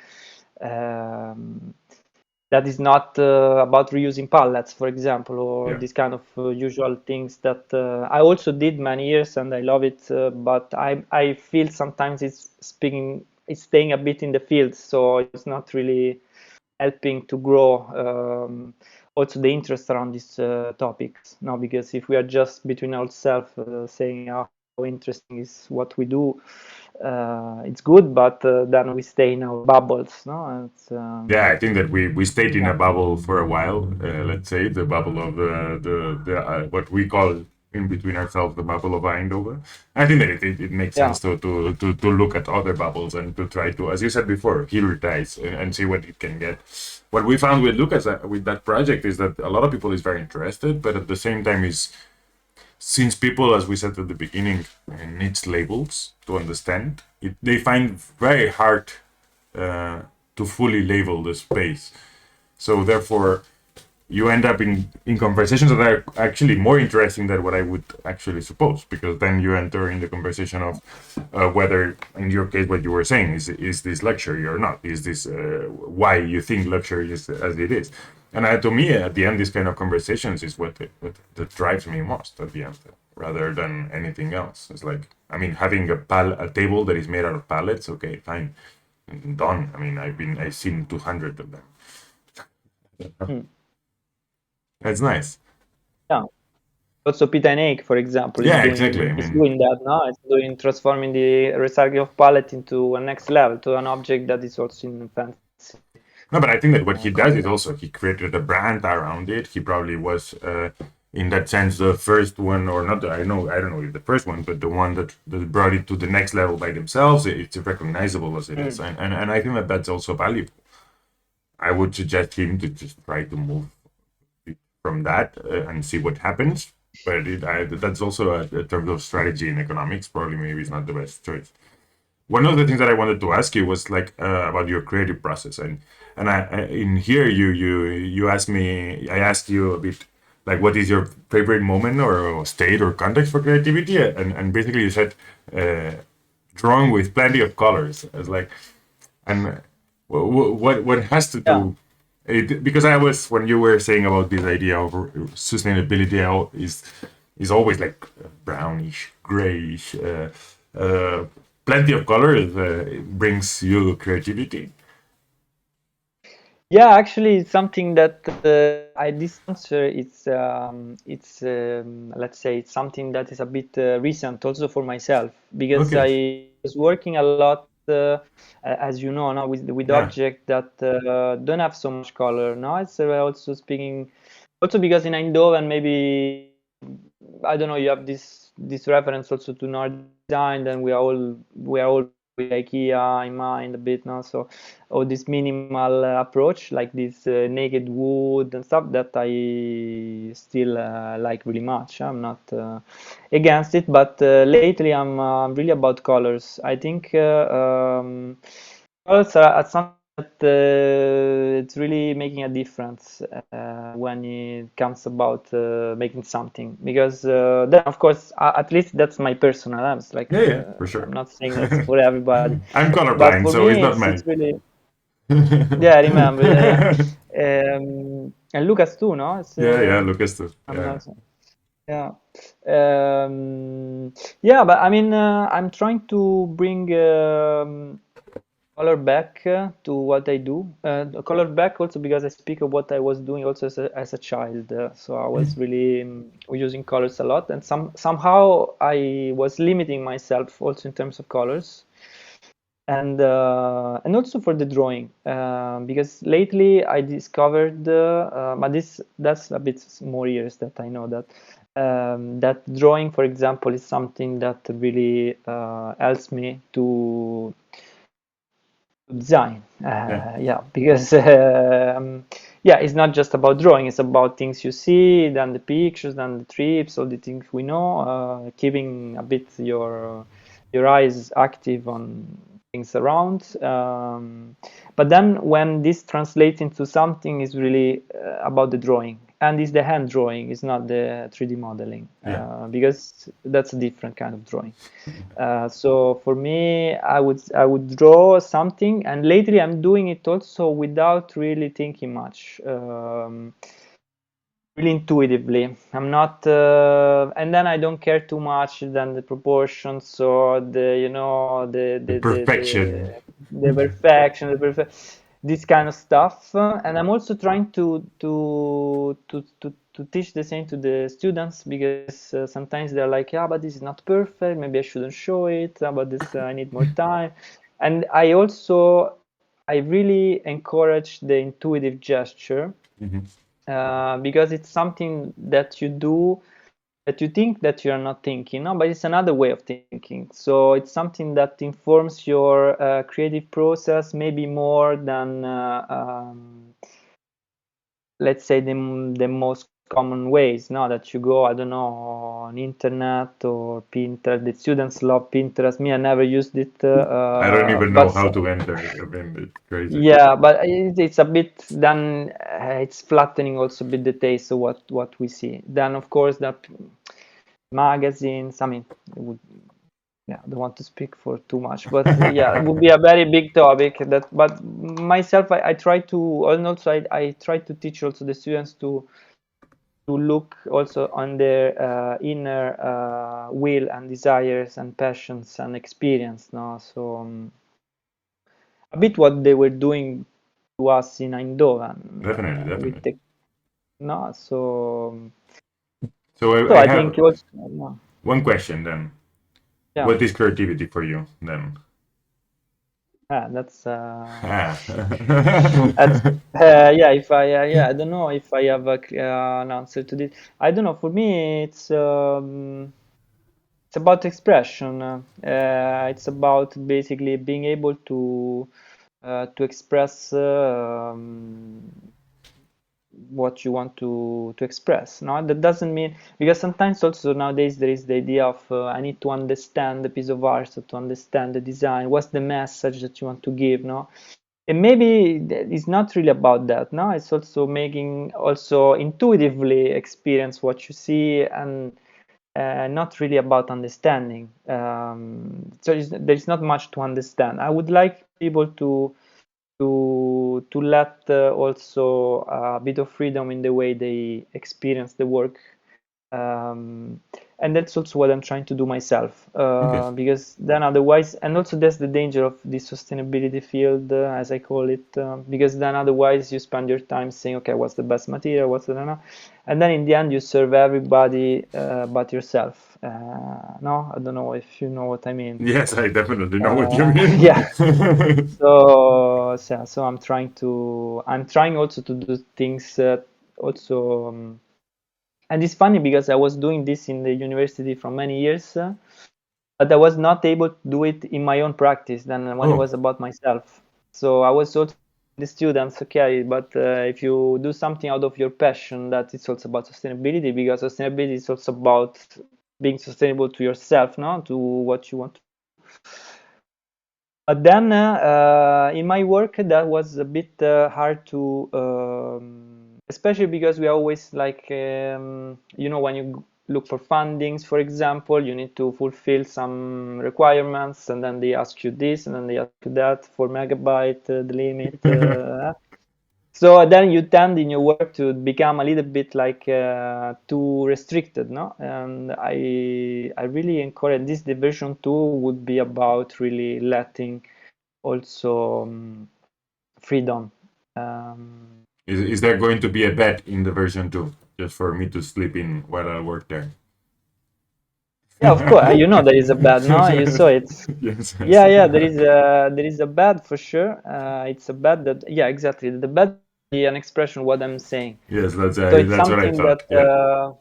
That is not about reusing pallets, for example, or Yeah. these kind of usual things that I also did many years and I love it. But I feel sometimes it's staying a bit in the field, so it's not really helping to grow also the interest around these topics. No, because if we are just between ourselves saying how interesting is what we do, it's good, but then we stay in our bubbles. No, Yeah, I think that we stayed in yeah. a bubble for a while. Let's say the bubble of the what we call in between ourselves the bubble of Eindhoven. I think that it makes Yeah. sense to look at other bubbles and to try to, as you said before, heal ties and see what it can get. What we found with Lucas with that project is that a lot of people is very interested, but at the same time is since people, as we said at the beginning, needs labels to understand, they find very hard to fully label the space. So therefore, you end up in conversations that are actually more interesting than what I would actually suppose, because then you enter in the conversation of whether, in your case, what you were saying is this luxury or not? Is this why you think luxury is as it is? And to me, at the end, this kind of conversations is what that drives me most at the end, rather than anything else. It's like, I mean, having a table that is made out of pallets, okay, fine, done. I mean, I've seen 200 of them. Mm. It's nice. Yeah. Also, Pita and Egg, for example, Yeah, exactly. I is mean, doing that now. It's doing transforming the recycling of pallet into a next level, to an object that is also in fancy. no, but I think that what he does is context. also he created a brand around it. He probably was, in that sense, the first one, or not. I don't know if the first one, but the one that brought it to the next level by themselves. It's recognizable as it is, and I think that that's also valuable. I would suggest him to just try to move from that and see what happens. But that's also a terms of strategy in economics. Probably maybe it's not the best choice. One of the things that I wanted to ask you was like about your creative process, and in here you asked me, I asked you a bit like what is your favorite moment or state or context for creativity, and basically you said drawing with plenty of colors. I was like, and what has to Yeah. do because I was when you were saying about this idea of sustainability is always like brownish, grayish. Plenty of colors brings you creativity. Yeah, actually, it's something that this answer let's say it's something that is a bit recent also for myself, because Okay. I was working a lot, as you know, now with Yeah. objects that don't have so much color. Now it's also speaking, also because in Eindhoven maybe I don't know, you have this reference also to Nordic design, and we are all with IKEA in mind a bit now, so or this minimal approach, like this naked wood and stuff that I still like really much. I'm not against it, but lately I'm really about colors. I think colors are something that it's really making a difference when it comes about making something, because then of course at least that's my personal. I was like Yeah, for I'm sure. not saying that's for everybody, I'm but colorblind, for so it's me not it's mine. really, yeah, I remember, and Lucas too, no? It's Yeah, Lucas too. I'm Yeah. not, yeah. Yeah, but I mean, I'm trying to bring color back to what I do. Color back also because I speak of what I was doing also as a child. So I was really using colors a lot, and somehow I was limiting myself also in terms of colors, and also for the drawing, because lately I discovered, but that's a bit more years that I know that that drawing, for example, is something that really helps me to design. Yeah. Yeah, because yeah, it's not just about drawing; it's about things you see, then the pictures, then the trips, all the things we know. Keeping a bit your eyes active on things around. But then when this translates into something, is really about the drawing, and is the hand drawing, is not the 3D modeling, Yeah. because that's a different kind of drawing. So for me, I would draw something, and lately I'm doing it also without really thinking much, really intuitively. I'm not, and then I don't care too much than the proportions or the the The the the perfection. the, the perfection, this kind of stuff. And I'm also trying to teach the same to the students, because sometimes they're like, yeah, but this is not perfect. Maybe I shouldn't show it. But this I need more time. And I really encourage the intuitive gesture, Mhm. because it's something that you do that you think that you're not thinking, no, but it's another way of thinking. So it's something that informs your creative process maybe more than let's say the most common ways, no, that you go, I don't know, on internet or Pinterest. The students love Pinterest. Me, I never used it, I don't even know but how to enter. I mean, it's crazy. yeah, but it's a bit then it's flattening also a bit the taste of what we see. Then of course that magazines. I mean, it would, yeah, I don't want to speak for too much, but yeah, it would be a very big topic. That, but myself, I try to, and also I try to teach also the students to look also on their inner will and desires and passions and experience. No, so a bit what they were doing to us in Eindhoven Definitely, with definitely. the, no, So so I I have think also, no, one question then. yeah. What is creativity for you then? That's Ah. that's yeah. If I yeah, I don't know if I have an answer to this. I don't know. For me, it's about expression. It's about basically being able to express what you want to express. No, that doesn't mean, because sometimes also nowadays there is the idea of I need to understand the piece of art, so to understand the design. What's the message that you want to give? No, and maybe it's not really about that. No, it's also making also intuitively experience what you see, and not really about understanding. So there's not much to understand. I would like people to let also a bit of freedom in the way they experience the work, um, and that's also what I'm trying to do myself, Okay. because then otherwise, and also that's the danger of the sustainability field, as I call it, because then otherwise you spend your time saying, okay, what's the best material, what's the no, and then in the end you serve everybody but yourself. No, I don't know if you know what I mean. Yes, I definitely know what you Yeah. mean. So I'm trying also to do things also, and it's funny because I was doing this in the university for many years, but I was not able to do it in my own practice then when it Oh, was about myself. So I was also the students, okay, but if you do something out of your passion, that it's also about sustainability, because sustainability is also about being sustainable to yourself, no, to what you want. But then in my work, that was a bit hard to, especially because we always like, you know, when you look for fundings, for example, you need to fulfill some requirements, and then they ask you this, and then they ask you that, 4 megabyte, the limit. So then you tend in your work to become a little bit like too restricted, no? And I really encourage this. The version 2 would be about really letting also freedom. Is there going to be a bed in the version 2 just for me to sleep in while I work there? Yeah, of course. You know there is a bed, no? You saw it. Yes, Yeah, yes. yeah. There is a bed for sure. It's a bed that, yeah, exactly. The bed is an expression of what I'm saying. Yes, So it's that's what I something that thought. Yeah.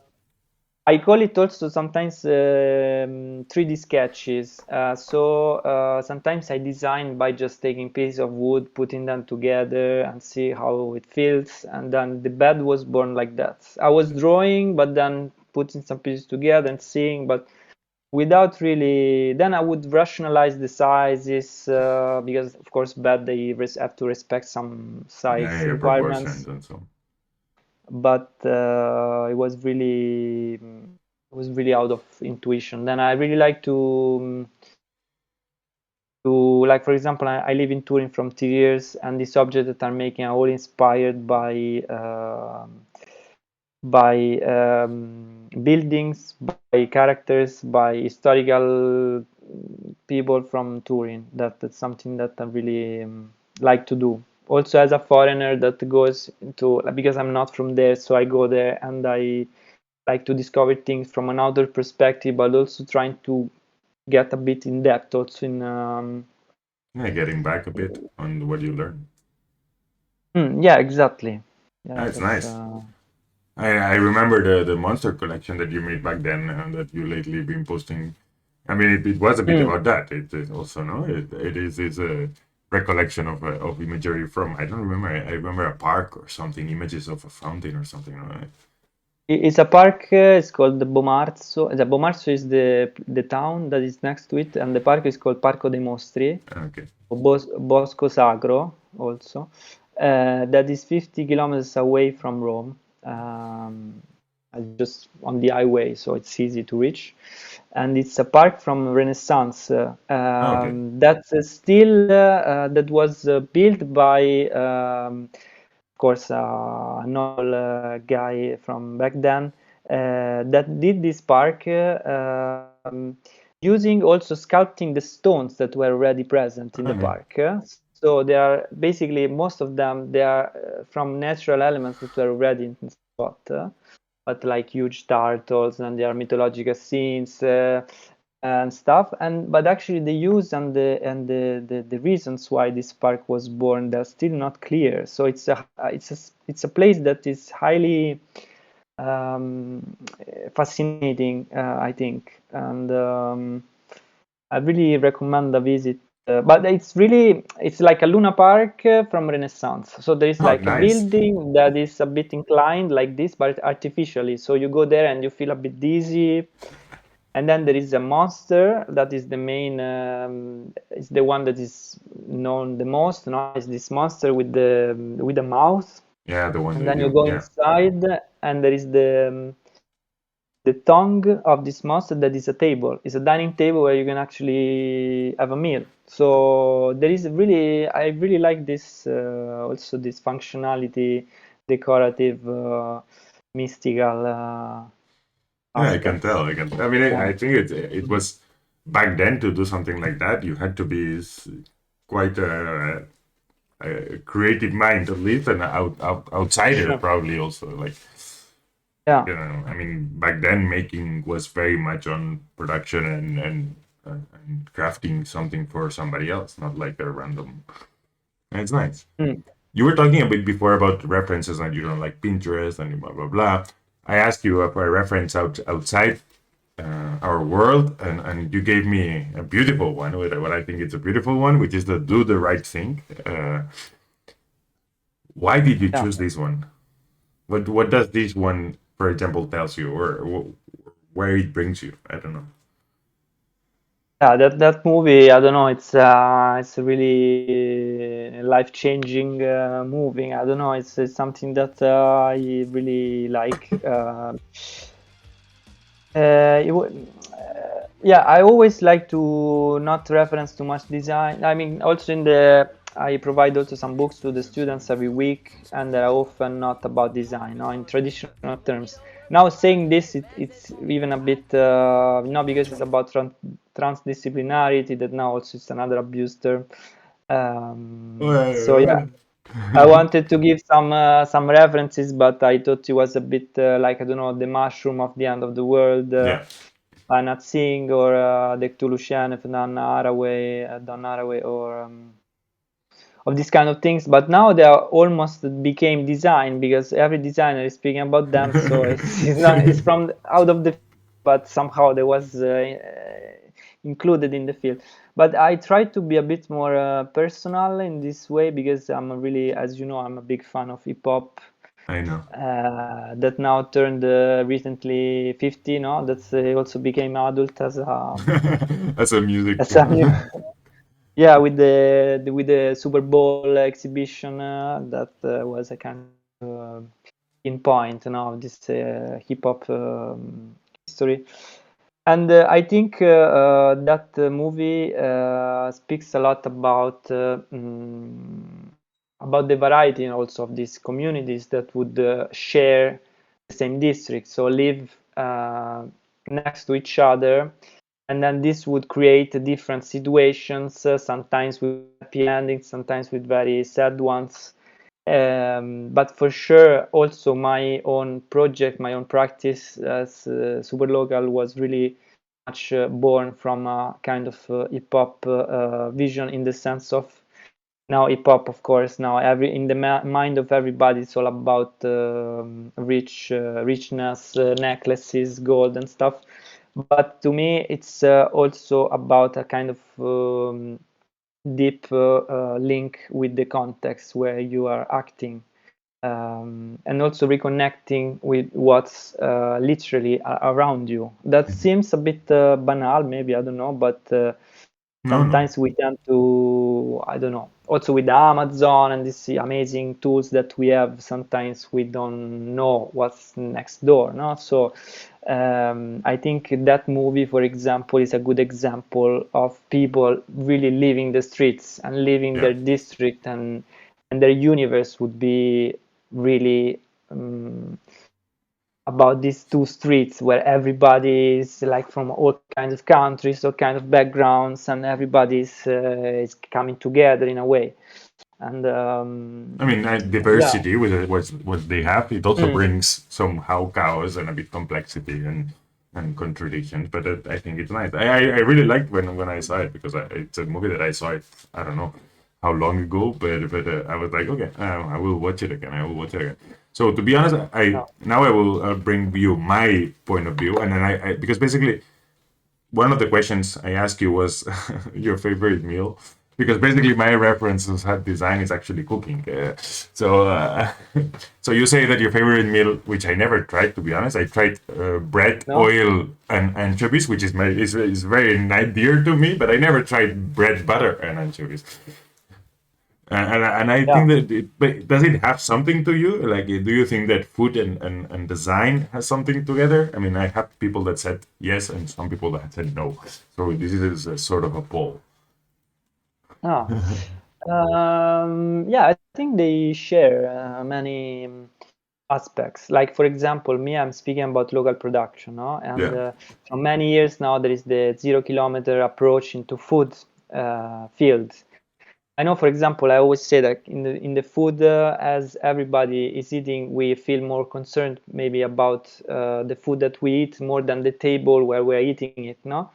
I call it also sometimes 3D sketches. Sometimes I design by just taking pieces of wood, putting them together, and see how it feels. And then the bed was born like that. I was drawing, but then putting some pieces together and seeing, but without really. Then I would rationalize the sizes because, of course, bed they have to respect some size Yeah, proportions requirements. and so. But it was really out of intuition. Then I really like to like, for example, I live in Turin from 2 years, and these objects that I'm making are all inspired by buildings, by characters, by historical people from Turin. That's something that I really like to do. Also, as a foreigner that goes to, because I'm not from there, so I go there and I like to discover things from another perspective, but also trying to get a bit in depth also in Yeah, getting back a bit on what you learned. yeah, exactly. Yeah, That's that's nice. I remember the monster collection that you made back then and that you lately been posting. I mean, it was a bit about that. It is also, no, it is a recollection of imagery from, I don't remember. I remember a park or something, images of a fountain or something. Right? it's a park. It's called the Bomarzo. The Bomarzo is the town that is next to it, and the park is called Parco dei Mostri, Okay. or Bosco Sacro also. That is 50 kilometers away from Rome, just on the highway, so it's easy to reach. And it's a park from Renaissance. Okay. That's still that was built by, of course, a noble guy from back then that did this park using also sculpting the stones that were already present in the Okay. park. So they are basically, most of them, they are from natural elements that were already in the spot. But like huge turtles, and there are mythological scenes and stuff. And but actually the use and the reasons why this park was born, they're still not clear. So it's a place that is highly fascinating, I think, and I really recommend a visit. But it's like a Luna Park from Renaissance. So there is Oh, like a nice. building that is a bit inclined like this, but artificially. So you go there and you feel a bit dizzy. And then there is a monster that is the main, is the one that is known the most. No, is this monster with the mouth. Yeah, the one And that then you you, go yeah. inside, and there is the tongue of this monster that is a table. It's a dining table where you can actually have a meal. So there is I really like this, also this functionality, decorative, mystical Yeah, I can aspects. tell. I can. I mean, Yeah. I think it was back then to do something like that. You had to be quite a creative mind at least, and outsider Sure. probably also. Like, Yeah. you know, I mean, back then making was very much on production and crafting something for somebody else, not like a random. And it's nice. Mm. You were talking a bit before about references and you don't like Pinterest and blah blah blah. I asked you for a reference outside our world, and you gave me a beautiful one, what I think it's a beautiful one, which is the do the right thing. Why did you Yeah. choose this one? What does this one, for example, tells you, or where it brings you? I don't know. Yeah, that movie, I don't know, it's a really life-changing movie. I don't know, it's something that I really like. Yeah, I always like to not reference too much design. I mean, also I provide also some books to the students every week, and they're often not about design, no, in traditional terms. Now, saying this, it's even a bit, because it's about transdisciplinarity, that now also it's another abuse term. So yeah, I wanted to give some references, but I thought it was a bit like, I don't know, the mushroom of the end of the world, Yeah. Not Singh, or the Cthulhu Shenef, Don Haraway, or of these kind of things. But now they are almost became design, because every designer is speaking about them. So it's not, it's from out of the, but somehow there was included in the field. But I try to be a bit more personal in this way, because I'm really, as you know, I'm a big fan of hip hop. I know. That now turned recently 50, no? That's also became adult as a As a music. as a yeah, with the Super Bowl exhibition, that was a kind of in point, of this hip hop history. And I think that movie speaks a lot about the variety also of these communities that would share the same district, so live next to each other, and then this would create different situations, sometimes with happy endings, sometimes with very sad ones. But for sure, also my own project, my own practice as Superlocal was really much born from a kind of hip hop vision, in the sense of, now hip hop, of course, now every in the mind of everybody, it's all about richness, necklaces, gold, and stuff. But to me, it's also about a kind of deep link with the context where you are acting, and also reconnecting with what's literally around you. That seems a bit banal, maybe, I don't know, but No, no. sometimes we tend to, I don't know, also with Amazon and these amazing tools that we have, sometimes we don't know what's next door, no? So I think that movie, for example, is a good example of people really leaving the streets and leaving Yeah. their district, and their universe would be really about these two streets where everybody is like from all kinds of countries, all kinds of backgrounds, and everybody is coming together in a way. And I mean, yeah. diversity with what they have, it also Mm. brings somehow chaos and a bit complexity and contradictions. But I think it's nice. I really liked when I saw it, because it's a movie that I saw it. I don't know how long ago, but I was like, okay, I will watch it again. I will watch it again. So to be honest, I Yeah. now I will bring you my point of view, and then I because basically one of the questions I asked you was your favorite meal, because basically my references at design is actually cooking. So you say that your favorite meal, which I never tried, to be honest. I tried bread, No. oil, and anchovies, which is very dear to me, but I never tried bread, butter, and anchovies. And I Yeah. think that but does it have something to you? Like, do you think that food and design has something together? I mean, I have people that said yes, and some people that said no. So this is a sort of a poll. Ah. Yeah, I think they share many aspects. Like, for example, me, I'm speaking about local production, no? And Yeah, for many years now, there is the 0 kilometer approach into food fields. I know, for example, I always say that in the food, as everybody is eating, we feel more concerned maybe about the food that we eat more than the table where we're eating it, no?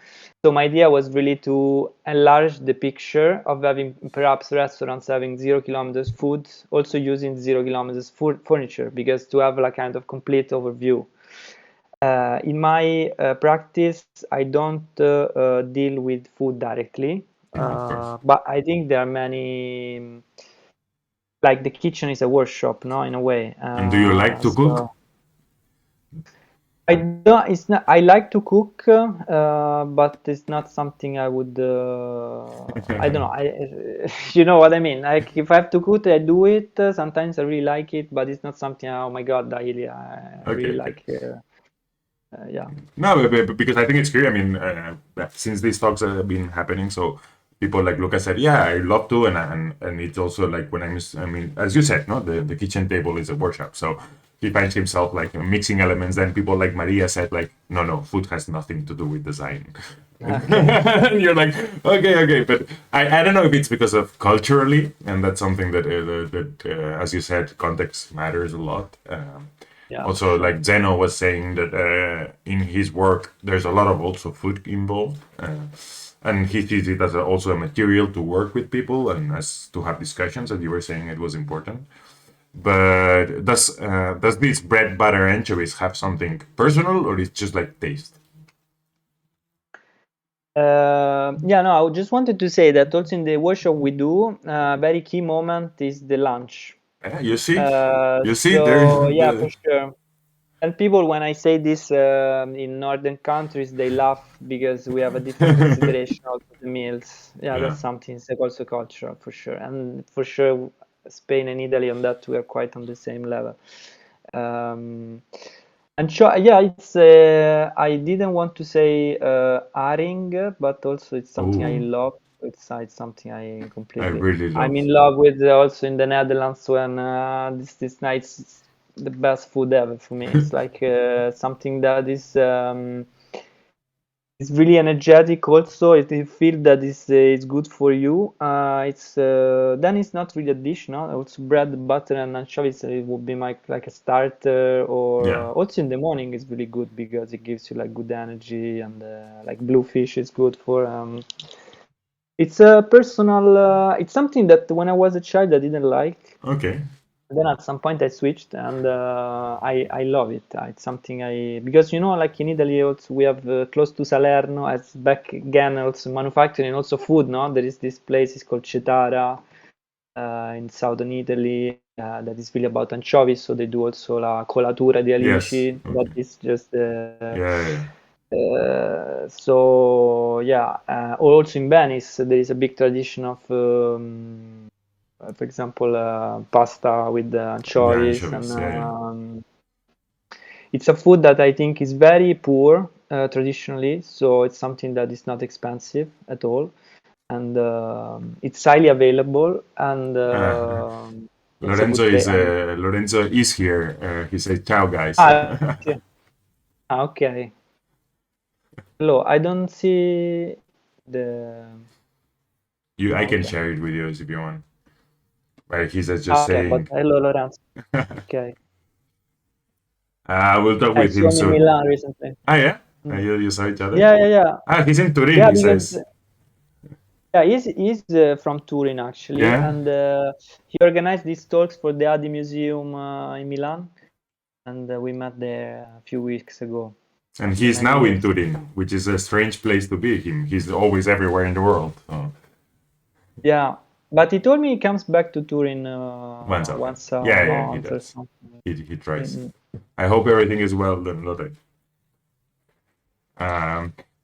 So my idea was really to enlarge the picture of having perhaps restaurants having 0 kilometers food, also using 0 kilometers furniture, because to have a kind of complete overview. In my practice, I don't deal with food directly, no, of course. but I think there are many, like the kitchen is a workshop, no, in a way. And do you like to cook? I don't. It's not. I like to cook, but it's not something I would. I don't know. You know what I mean. Like if I have to cook, I do it. Sometimes I really like it, but it's not something. Oh my God, I Okay, really okay. like. Yeah. No, because I think it's clear. I mean, since these talks have been happening, so people like Lucas said, yeah, I love to, and it's also like when I mean, as you said, no, the kitchen table is a workshop, so he finds himself like mixing elements. Then people like Maria said, like, no, food has nothing to do with design. Okay. And you're like, okay, but I don't know if it's because of culturally, and that's something that as you said, context matters a lot. Yeah, for Also, sure. like Zeno was saying that in his work, there's a lot of also food involved, and he sees it as also a material to work with people and as to have discussions. And you were saying it was important. But does this bread, butter, anchovies have something personal, or it's just like taste? Yeah, no, I just wanted to say that also in the workshop we do, very key moment is the lunch. Yeah, you see, there's So yeah, for the sure. And people, when I say this in northern countries, they laugh because we have a different consideration of the meals. Yeah, yeah. that's something. It's also cultural for sure, and for sure, Spain and Italy on that we are quite on the same level. Um, and sure, yeah, it's. I didn't want to say haring, but also it's something I Oh, love. It's something I I completely. really I'm love. in love with also in the Netherlands when this night's the best food ever for me. It's like something that is really energetic. Also, if you feel that is good for you, it's then it's not really a dish, no. Also, bread, butter, and anchovies it would be like a starter, or Yeah. also in the morning is really good because it gives you like good energy, and like blue fish is good for. It's a personal. It's something that when I was a child I didn't like. Okay. Then at some point I switched, and I love it. It's something I because like in Italy also we have close to Salerno as back again also manufacturing also food. No, there is this place it's called Cetara in southern Italy that is really about anchovies. So they do also la colatura di Yes. alici. That Okay. is just Yeah. so yeah. Also in Venice there is a big tradition of. For example, pasta with The anchovies, and anchovies. Yeah. it's a food that I think is very poor traditionally, so it's something that is not expensive at all, and it's highly available, and Yeah. it's a good taste. And Lorenzo is here. He says ciao, guys. okay, okay. Hello, I don't see the. I can Okay, share it with you if you want. But he's just okay, but saying. hello, Lorenzo. Okay, We'll talk I with saw him him in soon. Milan recently. Ah, yeah? Mm. You saw each other? Yeah, yeah, yeah, He's in Turin, yeah, he because says. yeah, he's from Turin actually, Yeah? and he organized these talks for the Adi Museum in Milan, and we met there a few weeks ago And after he's many now in years. Turin, which is a strange place to be. He's always everywhere in the world. So. Yeah, but he told me he comes back to Turin Once a once a yeah, he month or does. something. He tries. Mm-mm. I hope everything is well done, Lotte.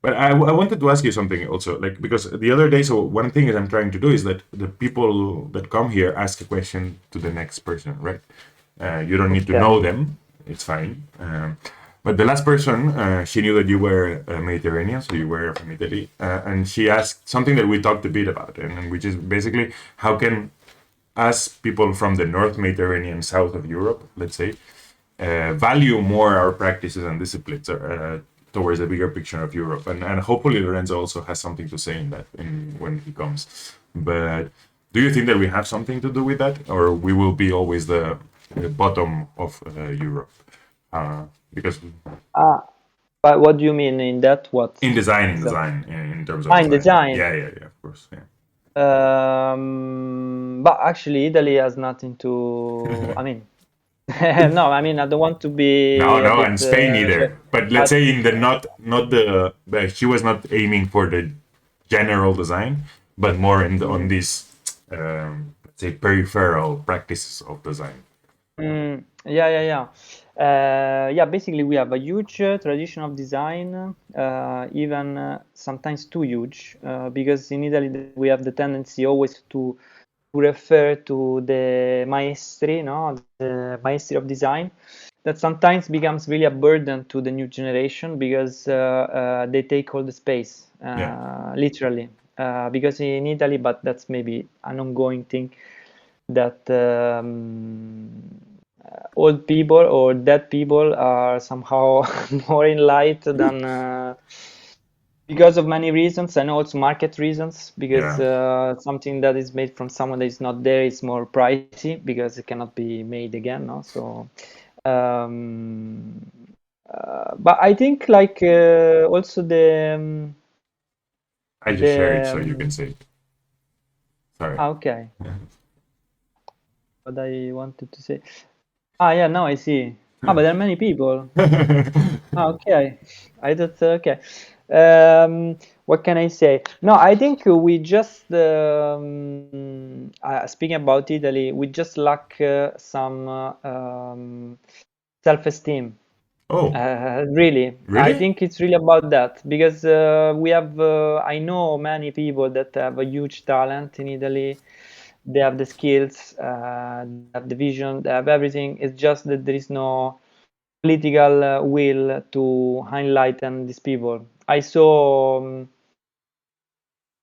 But I wanted to ask you something also, like because the other day, so one thing that I'm trying to do is that the people that come here ask a question to the next person, right? You don't need to Okay. know them; it's fine. But the last person, she knew that you were Mediterranean, so you were from Italy, and she asked something that we talked a bit about, and which is basically how can us people from the North Mediterranean, south of Europe, let's say, value more our practices and disciplines towards the bigger picture of Europe. And hopefully Lorenzo also has something to say in that when he comes. But do you think that we have something to do with that, or we will be always the bottom of Europe? Because Ah, but what do you mean in that? What in exactly? in terms of In design, design. yeah, of course, yeah. But actually, Italy has nothing to. I mean, no, I mean, I don't want to No, be a no, bit, and Spain either. But let's but say in the not the he was not aiming for the general design, but more on mm, these let's say peripheral practices of design. yeah, yeah, yeah. Yeah, basically we have a huge tradition of design, even sometimes too huge, because in Italy we have the tendency always to refer to the maestri, no, the maestri of design, that sometimes becomes really a burden to the new generation because they take all the space, literally. Because in Italy, but that's maybe an ongoing thing, that old people or dead people are somehow more in light than because of many reasons, and also market reasons, because something that is made from someone that is not there is more pricey because it cannot be made again, no? So but I think like also I just share it the so you can see it. Sorry. okay, what I wanted to say. Yeah, now I see. But there are many people. Okay. I thought, okay. What can I say? No, I think we just, speaking about Italy, we just lack some self-esteem. Oh, Really, I really? think it's really about that because we have, I know many people that have a huge talent in Italy. They have the skills, they have the vision, they have everything. It's just that there is no political will to enlighten these people. I saw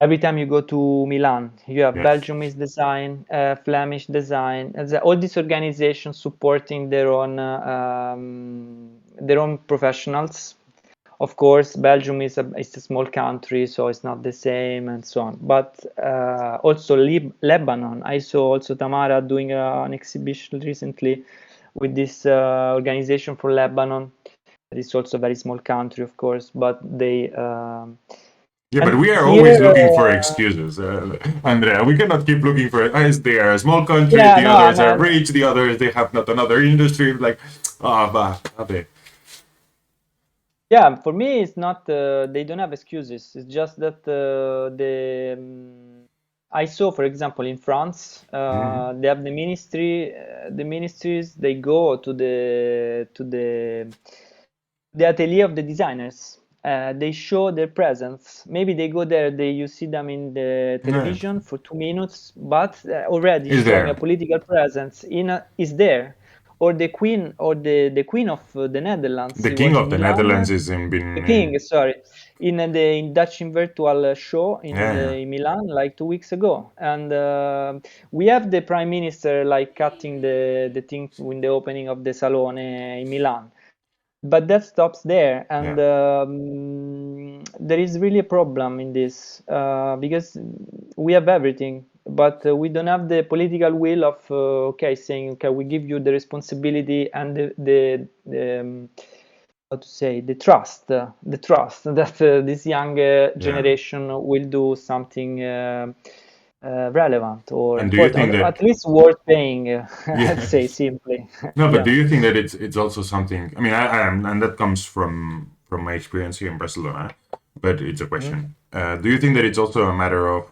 every time you go to Milan, you have Yes. Belgiumese design, Flemish design, all these organizations supporting their own professionals. Of course, Belgium is a small country, so it's not the same and so on. But also Lebanon, I saw also Tamara doing an exhibition recently with this organization for Lebanon. It's also a very small country, of course, but they Yeah, but and we are here, always looking for excuses, Andrea. We cannot keep looking for they are a small country, yeah, the no, others are rich, the others they have not another industry. Like, vabbè. yeah, for me, it's not. They don't have excuses. It's just that I saw, for example, in France, Mhm. they have the ministry. The ministries they go to the atelier of the designers. They show their presence. Maybe they go there. You see them in the Yeah. television for 2 minutes, but already Is showing a there political presence is there. Or the queen, or the queen of the Netherlands. the He king was of in the Milan. Netherlands is in The been in king, sorry, in Dutch virtual show yeah, yeah. in Milan like 2 weeks ago, and we have the prime minister like cutting the thing in the opening of the Salone in Milan, but that stops there, and Yeah. there is really a problem in this because we have everything, but we don't have the political will of okay, saying okay, we give you the responsibility and the how to say, the trust that this young Yeah. generation will do something relevant or And do you think important, or that at least worth paying. Let's yeah. say simply. No, but Yeah. do you think that it's also something? I mean, I am, and that comes from my experience here in Barcelona. But it's a Mhm. question. Do you think that it's also a matter of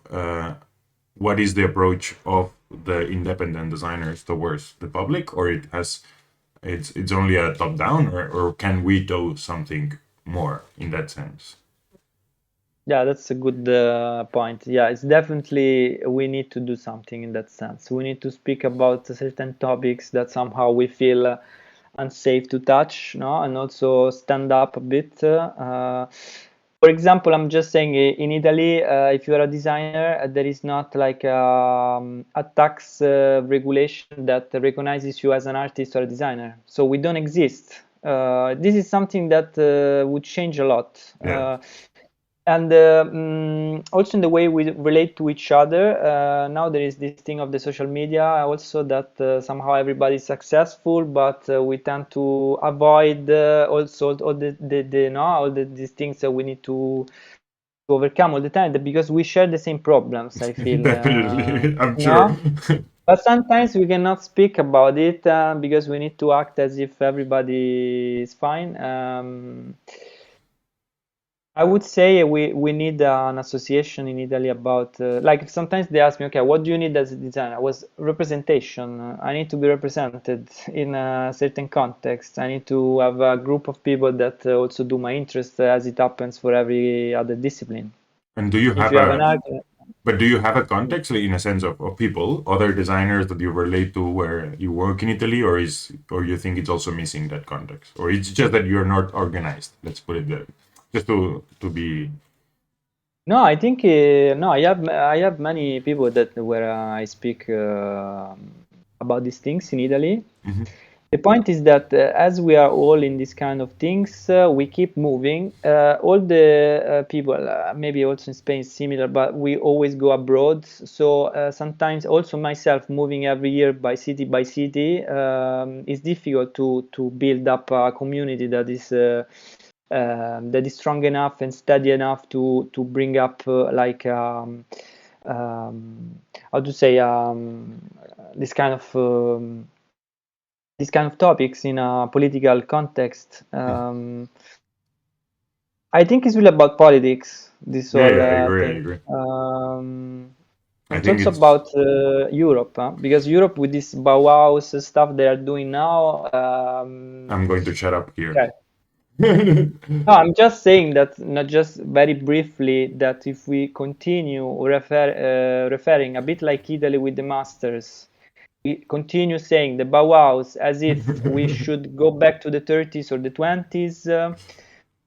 what is the approach of the independent designers towards the public, or it's only a top down, or can we do something more in that sense? Yeah, that's a good point. Yeah, it's definitely we need to do something in that sense. We need to speak about certain topics that somehow we feel unsafe to touch, no, and also stand up a bit. For example, I'm just saying in Italy, if you are a designer, there is not like a tax regulation that recognizes you as an artist or a designer. So we don't exist. This is something that would change a lot. Yeah, And also in the way we relate to each other, now there is this thing of the social media also that somehow everybody is successful, but we tend to avoid also all the no, all these things that we need to overcome all the time, because we share the same problems, I feel. definitely. I'm sure. No, but sometimes we cannot speak about it because we need to act as if everybody is fine. I would say we need an association in Italy about like sometimes they ask me, okay, what do you need as a designer? Was representation. I need to be represented in a certain context. I need to have a group of people that also do my interest as it happens for every other discipline. And do you If have you have an a art, but do you have a context, like, in a sense of people, other designers that you relate to where you work in Italy, or you think it's also missing that context, or it's just that you're not organized? Let's put it there, just to be. no, I think no, I have many people that where I speak about these things in Italy. Mhm. The point is that as we are all in this kind of things, we keep moving. All the people, maybe also in Spain, similar, but we always go abroad. So sometimes also myself moving every year by city, it's difficult to build up a community that is strong enough and steady enough to bring up how to say this kind of these kind of topics in a political context. I think it's really about politics, this Yeah, whole yeah, I agree. I thing. agree. I It's think also it's about Europe, because Europe with this Bauhaus stuff they are doing now. I'm going to shut up here. Okay. No, I'm just saying that, not just very briefly, that if we continue referring a bit like Italy with the masters, we continue saying the Bauhaus as if we should go back to the 30s or the 20s,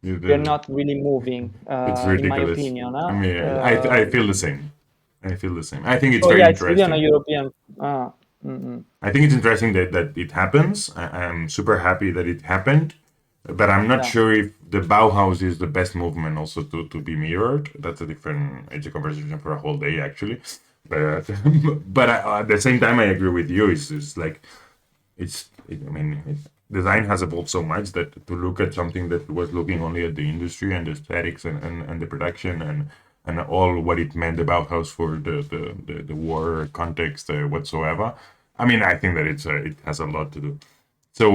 we're not really moving, It's in my ridiculous. opinion. I mean, I feel the same. I feel the same. I think it's Oh very yeah, it's really on a interesting. European. Mm-mm. I think it's interesting that it happens. I'm super happy that it happened, but I'm not Yeah. sure if the Bauhaus is the best movement also to be mirrored. That's a different, it's a conversation for a whole day actually. But but at the same time, I agree with you. It's like I mean, design has evolved so much that to look at something that was looking only at the industry and the aesthetics and the production and all what it meant about Bauhaus for the war context whatsoever. I mean, I think that it has a lot to do. So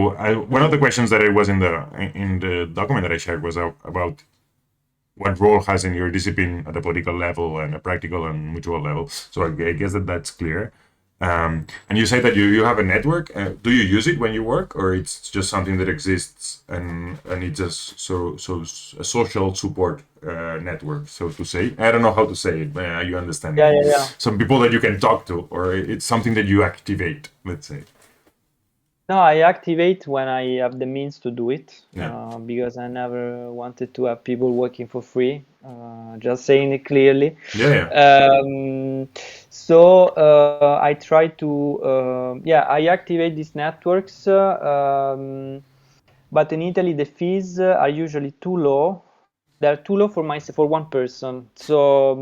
one of the questions that I was in the document that I shared was about what role has in your discipline at a political level and a practical and mutual level. So I guess that's clear. And you say that you have a network. Do you use it when you work, or it's just something that exists and it's just so a social support network, so to say? I don't know how to say it. But you understand Yeah, me? yeah, yeah. Some people that you can talk to, or it's something that you activate. Let's say. No, I activate when I have the means to do it, Yeah. because I never wanted to have people working for free. Just saying it clearly. Yeah. So I try to, yeah, I activate these networks, but in Italy the fees are usually too low. They're too low for one person. So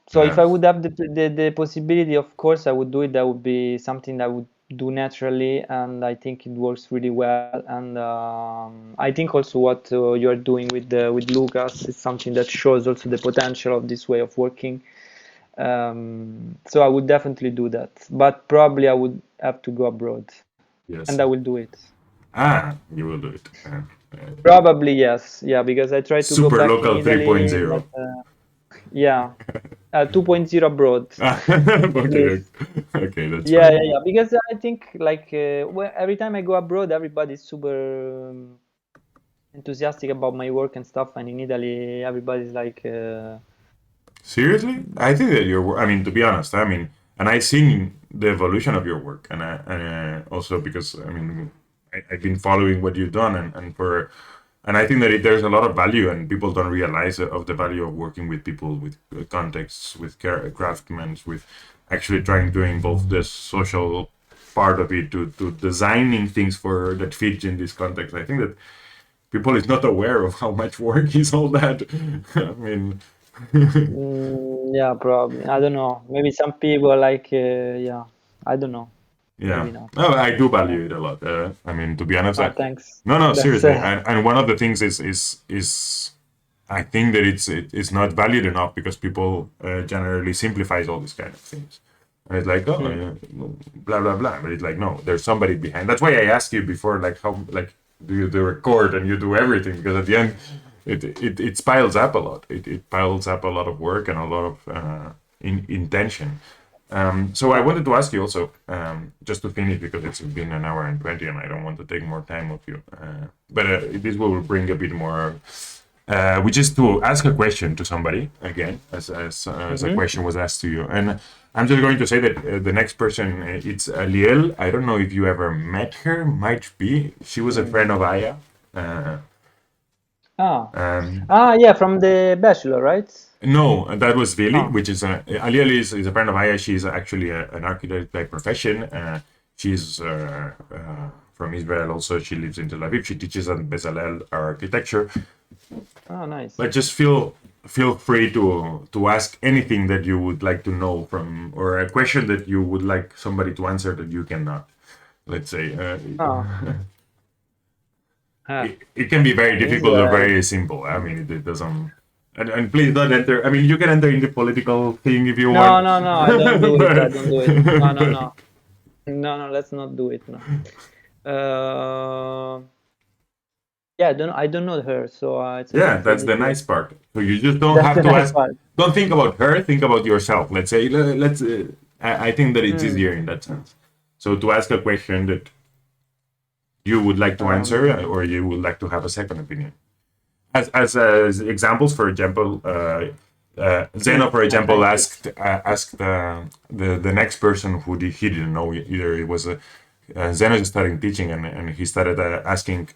so if Yeah. I would have the possibility, of course I would do it. That would be something that I would do naturally, and I think it works really well. And I think also what you are doing with Lucas is something that shows also the potential of this way of working. So I would definitely do that, but probably I would have to go abroad, Yes. and I will do it. You will do it. Probably yes, yeah, because I try to go Super back in local Italy, 3.0. but yeah, 2.0 abroad, Okay, please. okay, that's Yeah, yeah, fine. yeah. Because I think like every time I go abroad, everybody's super enthusiastic about my work and stuff, and in Italy, everybody's like, Seriously, I think that your work. I mean, to be honest, I mean, and I've seen the evolution of your work, and also because I mean, I've been following what you've done, and I think that there's a lot of value, and people don't realize of the value of working with people with contexts, with craftsmen, with actually trying to involve the social part of it to designing things for that fit in this context. I think that people is not aware of how much work is all that. I mean, yeah, probably. I don't know. Maybe some people like, yeah, I don't know. yeah, Maybe not. no, I do Yeah. value it a lot. I mean, to be honest, Thanks. no, That's seriously, and one of the things is I think that it's not valued enough because people generally simplifies all these kind of things. And it's like, oh, mm, blah blah blah. But it's like, no, there's somebody behind. That's why I asked you before, like how, like you record and you do everything, because at the end it piles up a lot. It piles up a lot of work and a lot of intention. So I wanted to ask you also, just to finish, because it's been an hour and 20 and I don't want to take more time of you, but this will bring a bit more, which is to ask a question to somebody again, as a question was asked to you. And I'm just going to say that the next person, it's Aliel. I don't know if you ever met her, might be. She was a friend of Aya. Yeah, from the Bachelor, right? No, that was Vili, Oh. which is Aliel is a friend of Aya. She's actually an architect by profession. She's from Israel also. She lives in Tel Aviv. She teaches at Bezalel architecture. Oh, nice. But just feel free to ask anything that you would like to know from, or a question that you would like somebody to answer that you cannot. Let's say. It can be very difficult or very simple. I mean, it doesn't. And please don't enter. I mean, you can enter in the political thing if you want. No, I don't do it. I don't do it. No. Let's not do it. No. Yeah, I don't know her, so it's that's the nice part. So you just don't have to ask. Don't think about her. Think about yourself. Let's say. I think that it's easier in that sense. So to ask a question that you would like to answer, or you would like to have a second opinion. As examples, for example, Zeno, for example, asked the next person who he didn't know either. It was Zeno is starting teaching, and he started asking,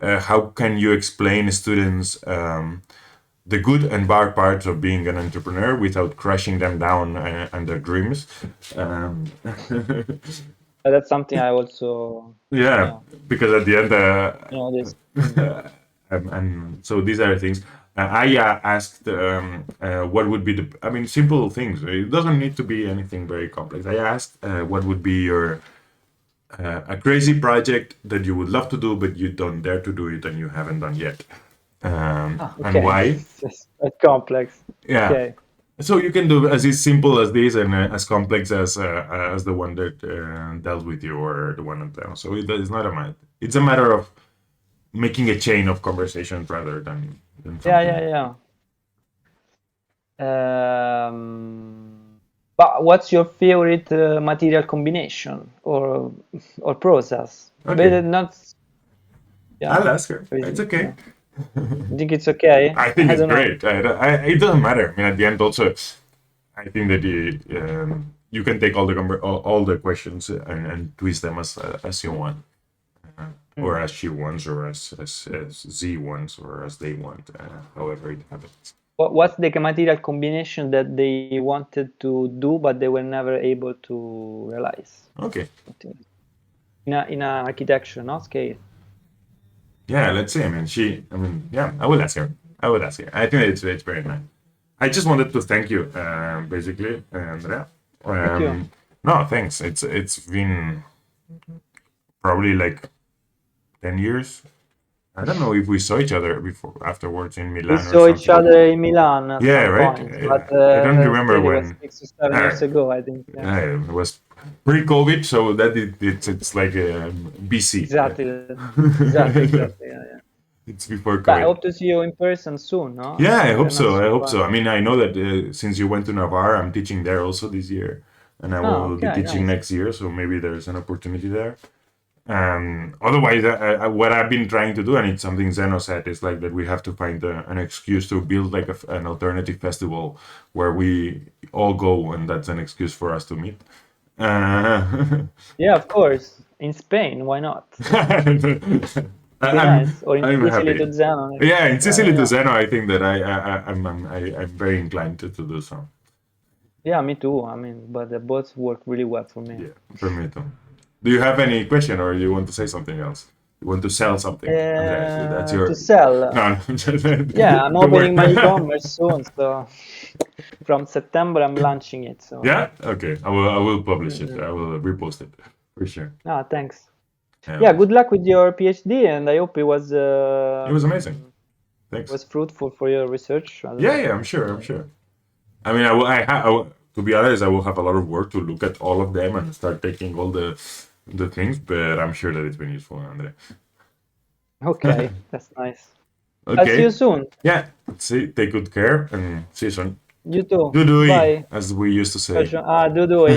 how can you explain students the good and bad parts of being an entrepreneur without crushing them down and their dreams? That's something I also. Yeah, because at the end, this. and so these are things. Aya asked, what would be simple things. It doesn't need to be anything very complex. I asked, what would be your a crazy project that you would love to do, but you don't dare to do it and you haven't done yet, and why? It's complex. Yeah. Okay. So you can do as simple as this and as complex as the one that dealt with you, or the one that dealt. So it's not a matter. It's a matter of making a chain of conversation rather than something. Yeah. But what's your favorite material combination or process? Okay. Not. Yeah. I'll ask her. It's okay. You think it's okay? I think it's great. It doesn't matter. I mean, at the end, also, I think that you can take all the questions and twist them as you want, or as she wants, or as Z wants, or as they want, however it happens. What's the material combination that they wanted to do but they were never able to realize? Okay. In a architecture, no scale. Yeah, let's see. I will ask her. I think it's very nice. I just wanted to thank you, basically, Andrea. Thank you. No, thanks. It's been probably like 10 years. I don't know if we saw each other afterwards in Milan. We saw each other in Milan at some right. point, but I don't remember it when. was 6 or 7 years ago, I think. Yeah, it was pre-COVID, so that it's like BC. Exactly. Yeah. It's before COVID. But I hope to see you in person soon, no? Yeah, I hope so. I mean, I know that since you went to Navarre, I'm teaching there also this year, and I will be teaching next year, so maybe there's an opportunity there. Otherwise, what I've been trying to do, and it's something Zeno said, is like that we have to find an excuse to build like an alternative festival where we all go, and that's an excuse for us to meet. Yeah, of course. In Spain, why not? Nice. Or in Sicily to Zeno. Yeah, in Sicily to Zeno, I think that I'm very inclined to do so. Yeah, me too. I mean, but the both work really well for me. Yeah, for me too. Do you have any question, or you want to say something else? You want to sell something? That's your... To sell. No. Yeah, I'm opening my e-commerce soon, so from September I'm launching it. So yeah, okay. I will publish it. I will repost it for sure. Ah, thanks. Yeah, good luck with your PhD, and I hope it was. It was amazing. Thanks. It was fruitful for your research. Yeah, I'm sure. I mean, I will, to be honest, I will have a lot of work to look at all of them and start taking all the things, but I'm sure that it's been useful, Andrea. Okay, that's nice. I'll see Okay. you soon. Yeah. Let's see. Take good care and see you soon. You too. Dudui, Bye. as we used to say. Dudu.